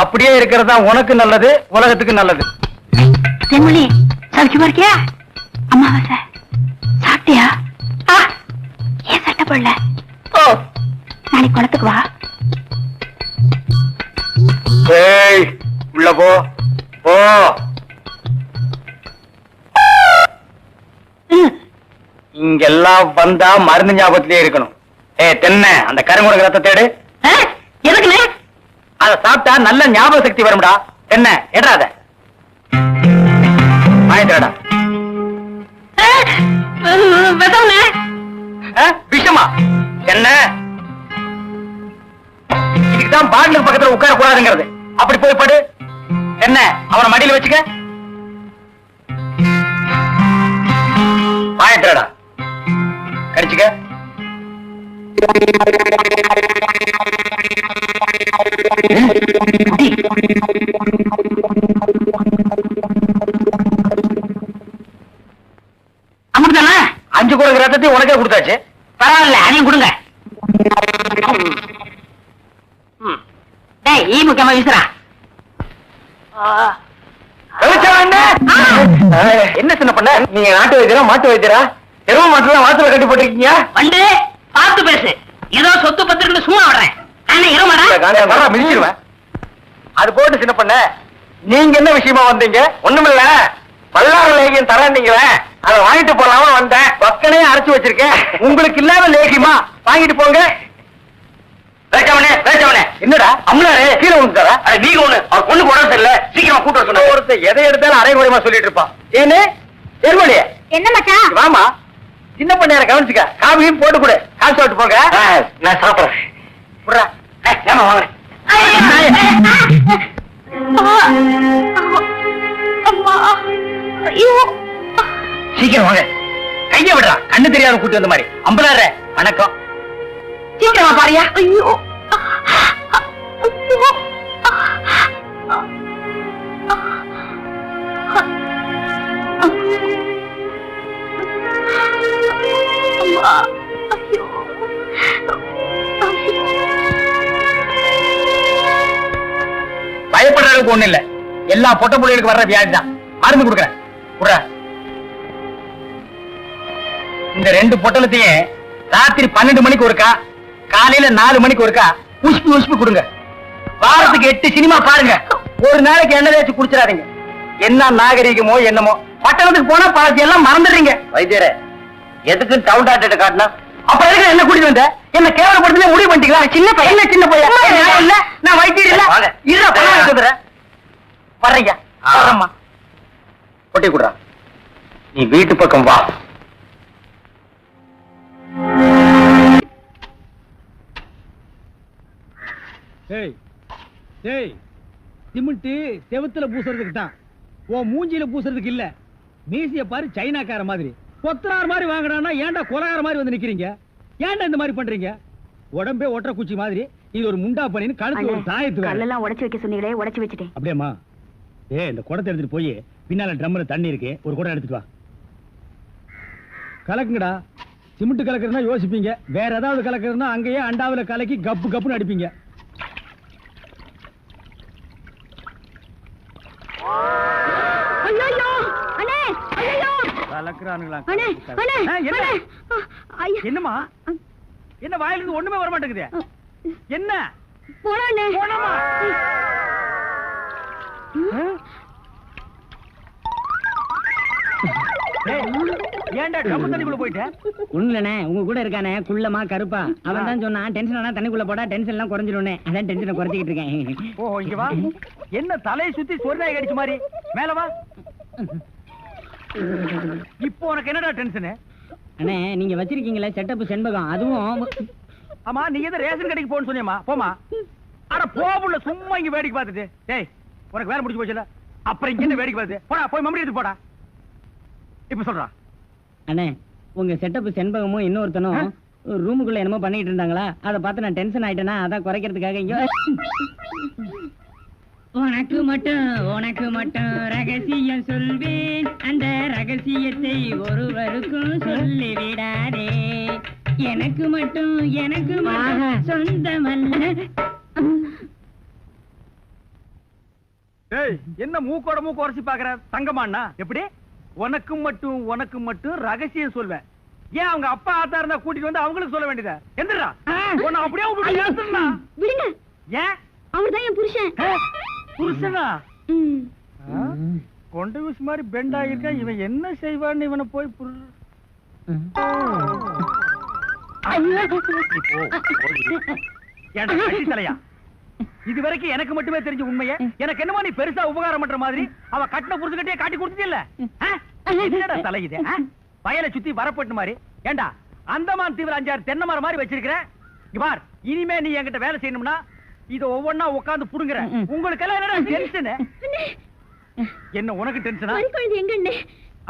அப்படியே இருக்கிறதா உனக்கு நல்லது, உலகத்துக்கு நல்லது. தென்மொழி சௌக்கியமா இருக்கியா? அம்மாவாசை சாப்பிட்டியா? ஏன் சட்டை போடல? ஓ நாளைக்கு குளத்துக்கு வா. ஏய் உள்ள போ போ. இங்கெல்லாம் வந்தா மருந்து ஞாபகத்திலே இருக்கணும். தென்ன அந்த கருமுருக ரத்த தேடு. எதுக்குண்ணே? அத சாப்பிட்டா நல்ல ஞாபக சக்தி வரும்டா. என்ன எடாத வாங்கிடா. விஷமா என்ன? இதுக்குதான் பாட்டிலுக்கு பக்கத்துல உட்கார கூடாதுங்கிறது. அப்படி போய் படு. என்ன அவனை மடியில வச்சுக்க. வாங்கிடா கடிச்சுக்க. அமிர்தானா? 5 குடம் ரத்தத்தையும் உனக்கே கொடுத்தாச்சு. பரவாயில்ல, அதையும் கொடுங்க. டேய் ஈ முக்கியமா வீசுறா. என்ன சின்ன பண்ண? நீங்க நாட்டு வைத்தியரா மாட்டு வைத்தியரா? எருவ மாட்டுல வாத்துல கட்டி போட்டிருக்கீங்க. வந்து பார்த்து பேசு. ஏதோ சொத்து பத்திரிக்கை சும்மா விடுறேன். மிதிச்சிருவேன். அது போட்டு சின்ன பண்ண, நீங்க என்ன விஷயமா வந்தீங்க? ஒண்ணுமில்ல, பல்லாறு லேகியம் தரீங்களே, அதை வாங்கிட்டு போலாம வந்தேன். பக்கனே அரைச்சு வச்சிருக்கேன். உங்களுக்கு இல்லாத லேகியமா வாங்கிட்டு போங்க. என்னடா அம்மாரு கீழே விழுந்துட்டாரா? நீங்க ஒண்ணு அவர் பொண்ணு போட தெரியல. சீக்கிரமா கூட்ட சொன்ன. ஒருத்தர் எதை எடுத்தாலும் அரைகுறையமா சொல்லிட்டு இருப்பான். ஏன்னு எருமொழிய என்ன மச்சான்? வாமா சின்ன பண்ணையார கவனிச்சுக்க. காபியும் போட்டு கொடு. காசு போட்டு போங்க. நான் சாப்பிடுறேன். சீக்கிரம் வாங்க. கைய விடுறா. கண்ணு தெரியாத கூட்டி வந்த மாதிரி. அம்பலார வணக்கம். சீக்கிரமா பாரியா. ஐயோ பயப்படுற அளவுக்கு ஒண்ணு இல்ல. எல்லா பொட்ட புள்ளைகளுக்கு வர்ற வியாதி தான். மருந்து கொடுக்குறேன். இந்த 2 பொட்டலத்தையும் ராத்திரி 12 மணிக்கு ஒருக்கா, காலையில 4 மணிக்கு ஒருக்கா உஷ்பு கொடுங்க. வாரத்துக்கு 8 சினிமா பாருங்க. ஒரு நாளைக்கு எண்ணெய் தேய்ச்சி குடிச்சிடாதீங்க. என்ன நாகரீகமோ என்னமோ, பட்டணத்துக்கு போனா பாதி எல்லாம் மறந்துடுறீங்க. வைத்தியரே எதுக்கு டவுன் டாக்டர் காட்டினா? அப்ப எதுக்கு என்ன கூட்டிட்டு வந்த? என்ன கேவலப்படுத்தி முடிவு பண்ணிட்டீங்களா? சின்ன பையன் சின்ன பையன் இல்ல, நான் வைத்தியர் இல்ல. வர்றீங்க வரம்மா. கொட்டி குடுறா. நீ வீட்டு பக்கம் வா. சிமெண்ட் செவுத்துல பூசுறதுக்கு தான், ஓ மூஞ்சில பூசுறதுக்கு இல்ல. மீசிய பாரு சைனாக்கார மாதிரி, கொத்தனார் மாதிரி வாங்கினா ஏன்டா கொலகார மாதிரி வந்து நிக்கிறீங்க? ஏன்டா இந்த மாதிரி பண்றீங்க? உடம்பே ஒற்ற குச்சி மாதிரி, இது ஒரு முண்டா பண்ணின்னு கழுத்து ஒரு தாயத்து வேற. கல்லெல்லாம் உடைச்சு வைக்க சொன்னீங்களே, உடைச்சு வச்சுட்டேன். அப்படியேம்மா? இந்த குடத்தை எடுத்துட்டு போய் பின்னால ட்ரம்ல தண்ணி இருக்கு, ஒரு குடம் எடுத்துட்டு வா. கலக்குங்கடா. சிமெண்ட் கலக்குறதுனா யோசிப்பீங்க, வேற ஏதாவது கலக்குறதுனா அங்கேயே அண்டாவில கலக்கி கப்பு கப்புன்னு அடிப்பீங்க. என்னமா என்ன வாயிலிருந்து ஒண்ணுமே வர மாட்டேங்குது? என்ன ஏன்டா டப்பு தண்ணிக்குள்ள போயிட்ட? ஒண்ணுலண்ணே, உங்க கூட இருக்கானே குள்ளமா கருப்பா, அவன் தான் சொன்னான் டென்ஷன் ஆனா தண்ணிக்குள்ள போடா டென்ஷன் எல்லாம் குறைஞ்சிடும்னே. அதான் டென்ஷனை குறைச்சிக்கிட்டு இருக்கேன். ஓ இங்க வா. என்ன தலையை சுத்தி சொர்ணாய் கடிச்ச மாதிரி? மேல வா. இப்போ உனக்கு என்னடா டென்ஷனு? அண்ணே நீங்க வச்சிருக்கீங்களே செட்டப் செண்பகம், அதுவும். ஆமா நீ எதை ரேஷன் கடைக்கு போன்னு சொன்னியம்மா? போமா. அட போபுள்ள சும்மா இங்க வேடிக்கை பார்த்துட்டு. டேய் உனக்கு வேலை முடிஞ்சு போச்சுல, அப்புறம் இங்க என்ன வேடிக்கை பார்த்து? போடா போய் மம்மி எடுத்து போடா. இப்ப சொல்றா. அண்ணே உங்க செட்டப் செண்பகமும் இன்னொருத்தனும் ரூமுக்குள்ள என்னமோ பண்ணிட்டு இருந்தாங்களா, அதை பார்த்து நான் டென்ஷன் ஆயிட்டேனா, அதான் குறைக்கிறதுக்காக இங்க. உனக்கு மட்டும் ரகசியம் சொல்வேன், அந்த ரகசியத்தை ஒருவருக்கும் சொல்லி விடாதே. எனக்கு மட்டும் சொந்தமல்ல. என்ன மூக்கோட மூக்கு உரசி பாக்குற தங்கமாண்ணா? எப்படி உனக்கு மட்டும் ரகசியம் சொல்வேன். ஏன் அவங்க அப்பா ஆத்தா இருந்தா கூட்டிட்டு வந்து அவங்களுக்கு சொல்ல வேண்டியதா? எந்திரா உன்னை அப்படியே விடுங்க. ஏன் அவர்தான் என் புருஷன். புருஷனா? கொண்ட விஷ் மாதிரி பெண்ட் ஆகிருக்கா. இவன் என்ன செய்வான்னு இவனை போய் தலையா இது வரைக்கும் எனக்கு மட்டுமே தெரிஞ்ச உண்மையை எனக்கு என்னமோ நீ பெருசா உபகாரம் பண்ற மாதிரி அவ கட்டின புருஷன்கிட்டயே காட்டி கொடுத்தது இல்ல. என்னடா தலை இது? வயலை சுத்தி வரப்பட்டு மாதிரி. ஏண்டா அந்தமான் தீவிர 5-6 தென்னை மரம் மாதிரி வச்சிருக்கிற. பார், இனிமே நீ என்கிட்ட வேலை செய்யணும்னா இத ஒவ்வொன்னா உட்கார்ந்து புடுங்குற. உங்களுக்கு எல்லாம் என்னடா டென்ஷன்? என்ன உனக்கு டென்ஷனா? எங்க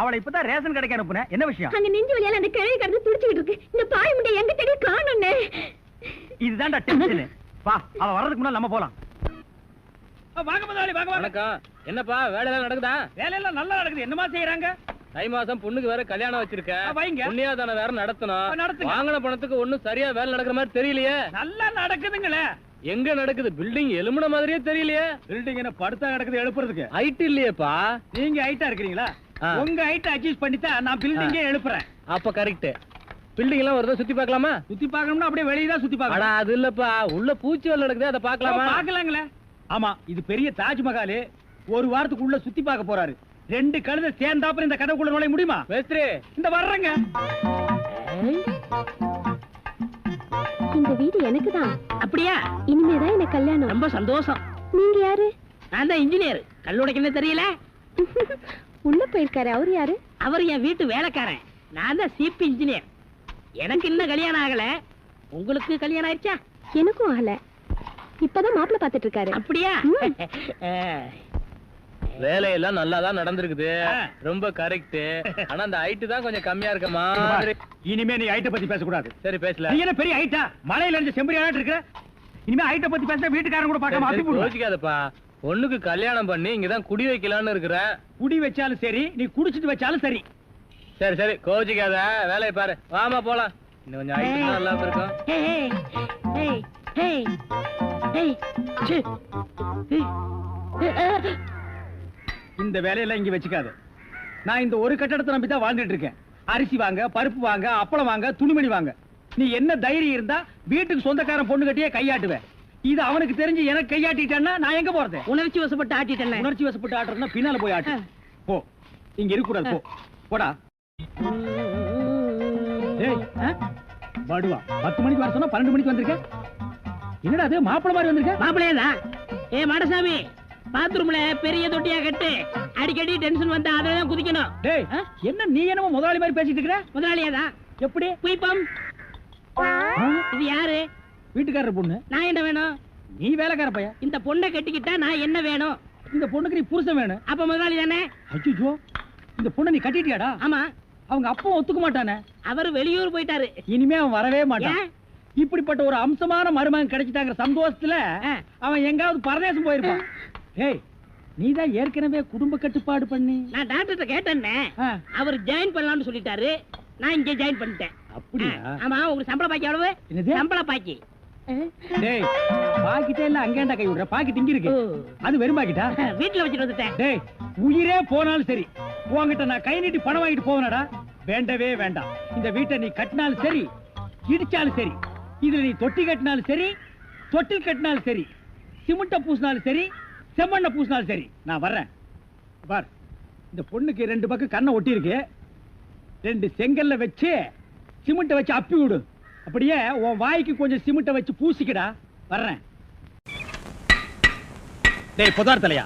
அவளை இப்பதான் ரேஷன் கடைக்கு அனுப்புன. என்ன விஷயம்? அங்க நெஞ்சு வலியால அந்த கிழவி கடந்து துடிச்சிட்டு இருக்கு. இந்த பாய் முண்டை எங்க தேடி காணோம்னே. இதுதான்டா டென்ஷன். வா, அவ வர்றதுக்கு முன்னால நம்ம போலாம். வாங்க முதலாளி, வாங்க. வணக்கம். என்னப்பா வேலை எல்லாம் நடக்குதா? வேலை எல்லாம் நல்லா நடக்குது. என்னமா செய்யறாங்க? தை மாசம் பொண்ணுக்கு வேற கல்யாணம் வச்சிருக்கேன். வைங்க. புண்ணியாதான வேற நடத்தணும். நடத்துங்க. வாங்கின பணத்துக்கு ஒண்ணும் சரியா வேலை நடக்கிற மாதிரி தெரியலையே. நல்லா நடக்குதுங்களே. எங்க நடக்குது? பில்டிங் எலும்புன மாதிரியே தெரியலையே. பில்டிங் என்ன படுத்தா கிடக்குது எழுப்புறதுக்கு? ஹைட் இல்லையேப்பா. நீங்க ஹைட்டா இருக்கிறீங்களா? உங்க ஹைட் அட்ஜஸ்ட் பண்ணிட்டா நான் பில்டிங்கே எழுப்புறேன். அப்ப கரெக்ட். பில்டிங் எல்லாம் வருதா? சுத்தி பார்க்கலாமா? சுத்தி பார்க்கணும்னா அப்படியே வெளியே தான் சுத்தி அட பார்க்கணும். அது இல்லப்பா, உள்ள பூச்சி வேலை நடக்குது, அதை பார்க்கலாமா? பார்க்கலாங்களே. ஆமா, இது பெரிய தாஜ்மஹால். ஒரு வாரத்துக்கு உள்ள சுத்தி பார்க்க போறாரு. 2 கழுதை சேர்ந்தாப்புறம் இந்த கதவுக்குள்ள நுழைய முடியுமா? மேஸ்திரி இந்த வர்றங்க. இந்த வீடு எனக்கு தான். அப்படியா? இனிமேதான் எனக்கு கல்யாணம். ரொம்ப சந்தோஷம். நீங்க யாரு? நான் தான் இன்ஜினியர். கல்லுடைக்கு என்ன தெரியல? உள்ள போயிருக்காரு. அவரு யாரு? அவர் என் வீட்டு வேலைக்காரன். நான் தான் சீப் இன்ஜினியர். எனக்கு இன்னும் கல்யாணம் ஆகல. உங்களுக்கு கல்யாணம் ஆயிடுச்சா? எனக்கும் ஆகல. இப்பதான் மாப்பிள்ளை பாத்துட்டு இருக்காரு. அப்படியா? வேலையெல்லாம் நல்லா தான் நடந்திருக்குது. ரொம்ப கரெக்ட். ஆனா அந்த ஹைட் தான் கொஞ்சம் கம்மியா இருக்க மாதிரி. இனிமே நீ ஹைட்ட பத்தி பேசக்கூடாது. சரி பேசல. நீ என்ன பெரிய ஹைட்டா? மலையில இருந்து செம்பரியாட்டு இருக்க. இனிமே ஹைட்ட பத்தி பேசினா வீட்டுக்காரங்க கூட பார்க்காம அப்படி போடுவாங்க. யோசிக்காதப்பா. பொண்ணுக்கு கல்யாணம் பண்ணி இங்கதான் குடி வைக்கலாம்னு இருக்கிறேன். குடி வச்சாலும் சரி, நீ குடிச்சிட்டு வச்சாலும் சரி. சரி சரி, கோச்சிக்காத. வேலையை பாரு. வாமா போலாம். இன்னும் கொஞ்சம் ஹைட் நல்லா இருக்கும். இந்த வேலையெல்லாம் இங்க வச்சுக்காத. நான் இந்த ஒரு கட்டடத்தை நம்பி தான் வாழ்ந்துட்டு இருக்கேன். அரிசி வாங்க, பருப்பு வாங்க, அப்பளம் வாங்க, துணிமணி வாங்க. நீ என்ன தைரியம் இருந்தா வீட்டுக்கு சொந்தக்காரன் பொண்ணு கட்டியே கையாட்டுவேன். இது அவனுக்கு தெரிஞ்சு எனக்கு கையாட்டிட்டேன்னா நான் எங்க போறது? உணர்ச்சி வசப்பட்டு ஆட்டிட்டேன். உணர்ச்சி வசப்பட்டு ஆட்டுறதுன்னா பின்னால போய் ஆட்டு. போ, இங்க இருக்க கூடாது. போ, போடா. பாடுவா, 10 மணிக்கு வர சொன்னா 12 மணிக்கு வந்திருக்க. என்னடா அது மாப்பிள மாதிரி வந்திருக்க? மாப்பிளையதான். மாடசாமி, பாத்ரூம்ல பெரிய தொட்டியா கட்டு. அடிக்கடி டென்ஷன் வந்தா அதான் குதிக்கணும். டேய், என்ன நீ என்னமோ முதலாளி மாதிரி பேசிட்டு இருக்கற? முதலாளியாதான். எப்படி? குயிப்பம். இது யாரு? வீட்டுக்காரர் பொண்ணு. நான் என்ன வேணும்? நீ வேலைக்கார பையன். இந்த பொண்ணை கட்டிக்கிட்டா நான் என்ன வேணும்? இந்த பொண்ணுக்கு நீ புருஷன் வேணும். அப்ப முதலாளி தானே? அச்சோ, இந்த பொண்ணை நீ கட்டிட்டியாடா? ஆமா. அவங்க அப்பா ஒத்துக்க மாட்டானே. அவர் வெளியூர் போயிட்டாரு. இனிமே அவன் வரவே மாட்டான். இப்படிப்பட்ட ஒரு அம்சமான மருமகன் கிடைச்சிட்டாங்கிற சந்தோஷத்துல அவன் எங்காவது பரதேசம் போயிருப்பான். ஏய், நீதான் ஏற்கனவே குடும்ப கட்டுப்பாடு பண்ணி. நான் டாக்டர்கிட்ட கேட்டேன்னே. அவர் ஜாயின் பண்ணலாம்னு சொல்லிட்டாரு. நான் இங்க ஜாயின் பண்ணிட்டேன். அப்படியா? ஆமா. உங்களுக்கு சம்பள பாக்கி எவ்வளவு? என்னது? சம்பள பாக்கி. டேய், பாக்கிட்டே இல்ல அங்கேண்டா கை விடுற. பாக்கெட் இங்க இருக்கு. அது வெறும் பாக்கிட்டா? வீட்டுல வச்சிட்டு வந்துட்டேன். டேய், உயிரே போனாலும் சரி உன்கிட்ட நான் கை நீட்டி பணம் வாங்கிட்டு போவேனடா. வேண்டவே வேண்டாம். இந்த வீட்டை நீ கட்டினாலும் சரி, இடிச்சாலும் சரி, இதுல நீ தொட்டி கட்டினாலும் சரி, தொட்டில் கட்டினாலும் சரி, சிமெண்ட பூசினாலும் சரி, செம்மண்ண பூசினாலும் சரி, நான் வர்றேன். பார், இந்த பொண்ணுக்கு 2 பக்கம் கண்ணை ஒட்டி இருக்கு. 2 செங்கல்ல வச்சு சிமெண்ட வச்சு அப்பி விடு. அப்படியே உன் வாய்க்கு கொஞ்சம் சிமெண்ட வச்சு பூசிக்கடா. வர்றேன். டேய் புதார் தலையா,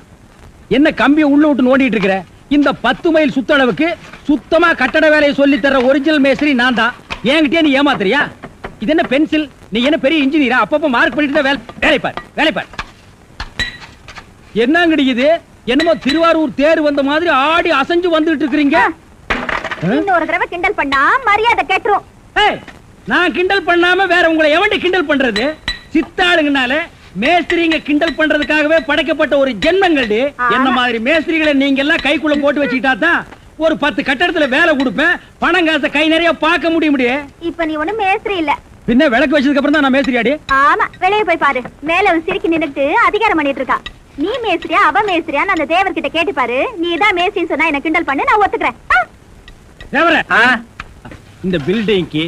என்ன கம்பியை உள்ள விட்டு நோண்டிட்டு இருக்கிற? இந்த 10 மைல் சுத்தளவுக்கு சுத்தமா கட்டட வேலையை சொல்லி தர ஒரிஜினல் மேஸ்திரி நான் தான். என்கிட்டயே நீ ஏமாத்துறியா? இது என்ன பென்சில்? நீ என்ன பெரிய இன்ஜினியரா? அப்பப்ப மார்க் பண்ணிட்டு தான் வேலை பார், வேலை பார். என்னங்கடி இது? என்னமோ திருவாரூர் தேர் வந்த மாதிரி ஆடி அசைஞ்சு வந்துட்டு இருக்கீங்க. இன்னொரு தடவை கிண்டல் பண்ணா மரியாதை கேட்டுரும். நான் கிண்டல் பண்ணாம வேற உங்களை எவன்டி கிண்டல் பண்றது? சித்தாளுங்கனால மேஸ்திரிங்க கிண்டல் பண்றதுக்காகவே படைக்கப்பட்ட ஒரு ஜென்மங்கள்டி. என்ன மாதிரி மேஸ்திரிகளை நீங்க எல்லாம் கைக்குள்ள போட்டு வச்சுக்கிட்டா தான் ஒரு 10 கட்டடத்துல வேலை கொடுப்பேன், பணம் காசை கை நிறைய பார்க்க முடியும். இப்ப நீ ஒண்ணும் மேஸ்திரி இல்ல. பின்ன விளக்கு வச்சதுக்கு அப்புறம் தான் நான் மேஸ்திரியாடி. ஆமா, வெளியே போய் பாரு. மேல ஒரு சிரிக்கி நின்னுட்டு அதிகாரம் பண்ணிட்டு இருக்கா. நீ மேஸ்திரியா அவ மேஸ்திரியான்னு அந்த தேவர்கிட்ட கேட்டு பாரு. நீ தான் மேஸ்திரின்னு சொன்னா என்ன கிண்டல் பண்ணு, நான் ஒத்துக்கிறேன். தேவரே, இந்த பில்டிங்க்கு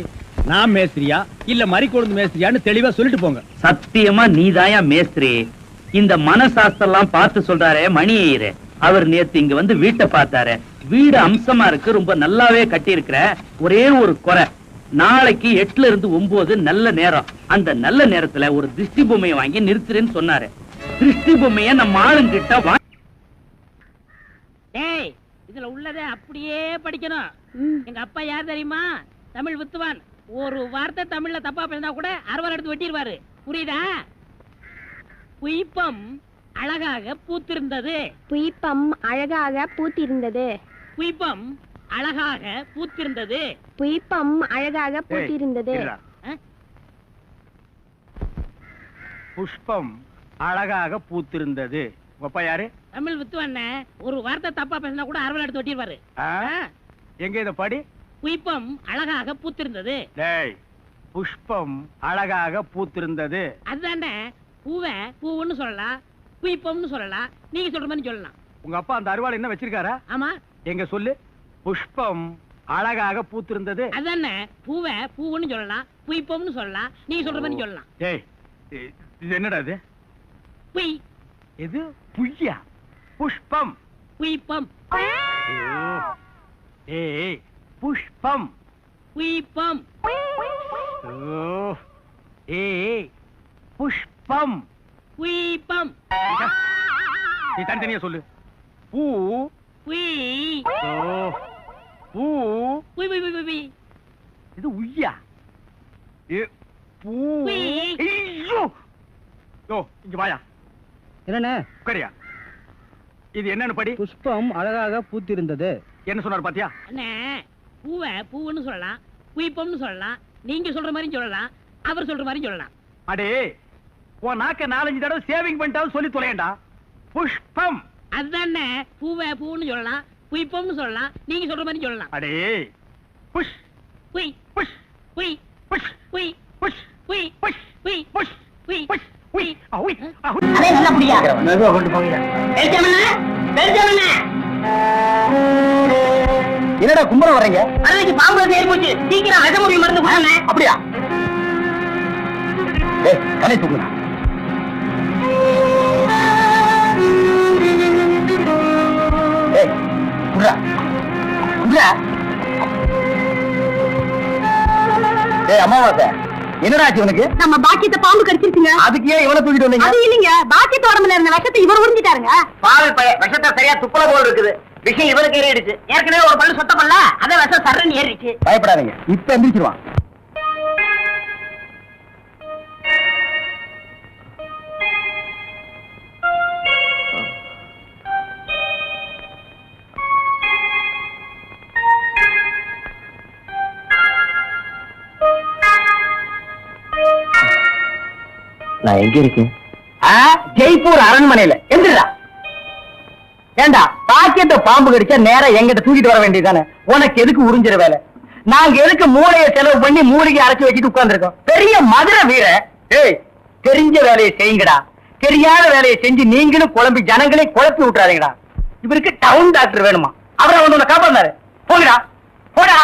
நான் மேஸ்திரியா இல்ல மறிக்கொழுந்து மேஸ்திரியான்னு தெளிவா சொல்லிட்டு போங்க. சத்தியமா நீதாயா மேஸ்திரி. இந்த மனசாஸ்திரம் பார்த்து சொல்றாரே மணி ஐயரு, அவர் நேத்து இங்க வந்து வீட்டை பார்த்தாரு. வீடு அம்சமா இருக்கு, ரொம்ப நல்லாவே கட்டி இருக்கிற. ஒரே ஒரு குறை, நாளைக்கு 8 இருந்து 9 நல்ல நேரம். அந்த நல்ல நேரத்துல ஒரு திருஷ்டி பொம்மையை வாங்கி நிறுத்துறேன்னு சொன்னாரு. திருஷ்டி பொம்மைய நம்ம ஆளுங்கிட்ட டேய், இதுல உள்ளதை அப்படியே படிக்கணும். எங்க அப்பா யார் தெரியுமா? தமிழ் வித்துவான். ஒரு வார்த்தை தமிழ்ல தப்பா பேசினா கூட அறுவாள் எடுத்து வெட்டிடுவாரு. புரியுதா? புய்பம் அழகாக பூத்திருந்தது. புய்பம் அழகாக பூத்திருந்தது. புய்பம் அழகாக பூத்திருந்தது. புய்பம் அழகாக பூத்திருந்தது. புஷ்பம் அழகாக பூத்திருந்தது. அப்பா யாரு? தமிழ் வித்துவான். ஒரு வார்த்தை தப்பா பேசினா கூட அறுவாள் எடுத்து வெட்டிடுவாரு. எங்க இத படி? புய்பம் அழகாக பூத்திருந்தது. டேய், புஷ்பம் அழகாக பூத்திருந்தது. அதுதானே, பூவை பூவுன்னு சொல்லலாம், புய்பம்னு சொல்லலாம். நீங்க சொல்ற மாதிரி சொல்லலாம். உங்க அப்பா அந்த அருவாள் என்ன வச்சிருக்காரா? ஆமா. எங்க சொல்லு. புஷ்பம் அழகாக பூத்திருந்தது. அதுதானே, பூவை பூவுன்னு சொல்லலாம், புய்பம்னு சொல்லலாம். நீங்க சொல்ற மாதிரி சொல்லலாம். டேய், இது என்னடா இது? புய். இது புய்யா? புஷ்பம் புய்பம். ஏய், புஷ்பம் புய்பம். ஏய், புஷ்பம் புய்பம். நீ தனித்தனியா சொல்லு. பூ புய். பூ புய் புய் புய் புய். இது உய்யா? பூ. ஐயோ, யோ இங்க வாயா. என்னண்ணே? உட்காரியா. இது என்னன்னு படி. புஷ்பம் அழகாக பூத்திருந்தது. என்ன சொன்னார் பாத்தியா? அண்ணே, பூவை பூவுன்னு சொல்லலாம், புய்பம்னு சொல்லலாம். நீங்க சொல்ற மாதிரி சொல்லலாம், அவர் சொல்ற மாதிரி சொல்லலாம். அடே, உன் நாக்க 4-5 தடவை சேவிங் பண்ணிட்டாலும் சொல்லி தொலையண்டா. புஷ்பம். அதுதானே, பூவை பூன்னு சொல்லலாம், புய்பம்னு சொல்லலாம். நீங்க சொல்ற மாதிரி சொல்லலாம். அடே, புஷ் புய் புஷ் புய் புஷ் புய் புஷ் புய் புஷ் புய் புஷ் புய் புஷ் உய் அவுய் அவுய். அதே நல்லா புடியா. மெதுவா கொண்டு போங்க. என்னடா கும்பரம் வர்றீங்க? அன்னைக்கு பாம்பு ஏறி போச்சு. சீக்கிரம் அகமுடி மருந்து கொடுங்க. அப்படியா? ஏய், கலை தூக்குடா. ஏய், குடுடா. குடுடா. ஏய் அம்மாவாசை, என்னடா ஆச்சு உனக்கு? நம்ம பாக்கியத்தை பாம்பு கடிச்சிருச்சுங்க. அதுக்கு ஏன் இவனை தூக்கிட்டு வந்தீங்க? அது இல்லைங்க, பாக்கியத்து உடம்புல இருந்த விஷத்தை இவர் உறிஞ்சிட்டாருங்க. பால் பைய விஷத்தை சரியா துப்பல போல் இருக்குது. விஷயம் இவருக்கு ஏறிடுச்சு. ஏற்கனவே ஒரு பல்லு சொத்த பண்ணல, அத விஷம் சர்றன்னு ஏறிடுச்சு. பயப்படாதீங்க, இப்ப எந்திரிச்சிருவான். நான் எங்க இருக்கேன்? ஜெய்ப்பூர் அரண்மனையில. எந்திரா. ஏண்டா, பாக்கெட்ட பாம்பு கடிச்சா நேரா எங்கிட்ட தூக்கிட்டு வர வேண்டியதானே? உனக்கு எதுக்கு உறிஞ்சிற வேலை? நாங்க எதுக்கு மூளையை செலவு பண்ணி மூலிகை அரைச்சு வச்சுட்டு உட்கார்ந்துருக்கோம்? பெரிய மதுரை வீர. ஏய், தெரிஞ்ச வேலையை செய்யுங்கடா. தெரியாத வேலையை செஞ்சு நீங்களும் குழம்பி ஜனங்களே குழப்பி விட்டுறாதீங்கடா. இவருக்கு டவுன் டாக்டர் வேணுமா? அவரை வந்து உன்னை காப்பாந்தாரு. போங்கடா, போடா.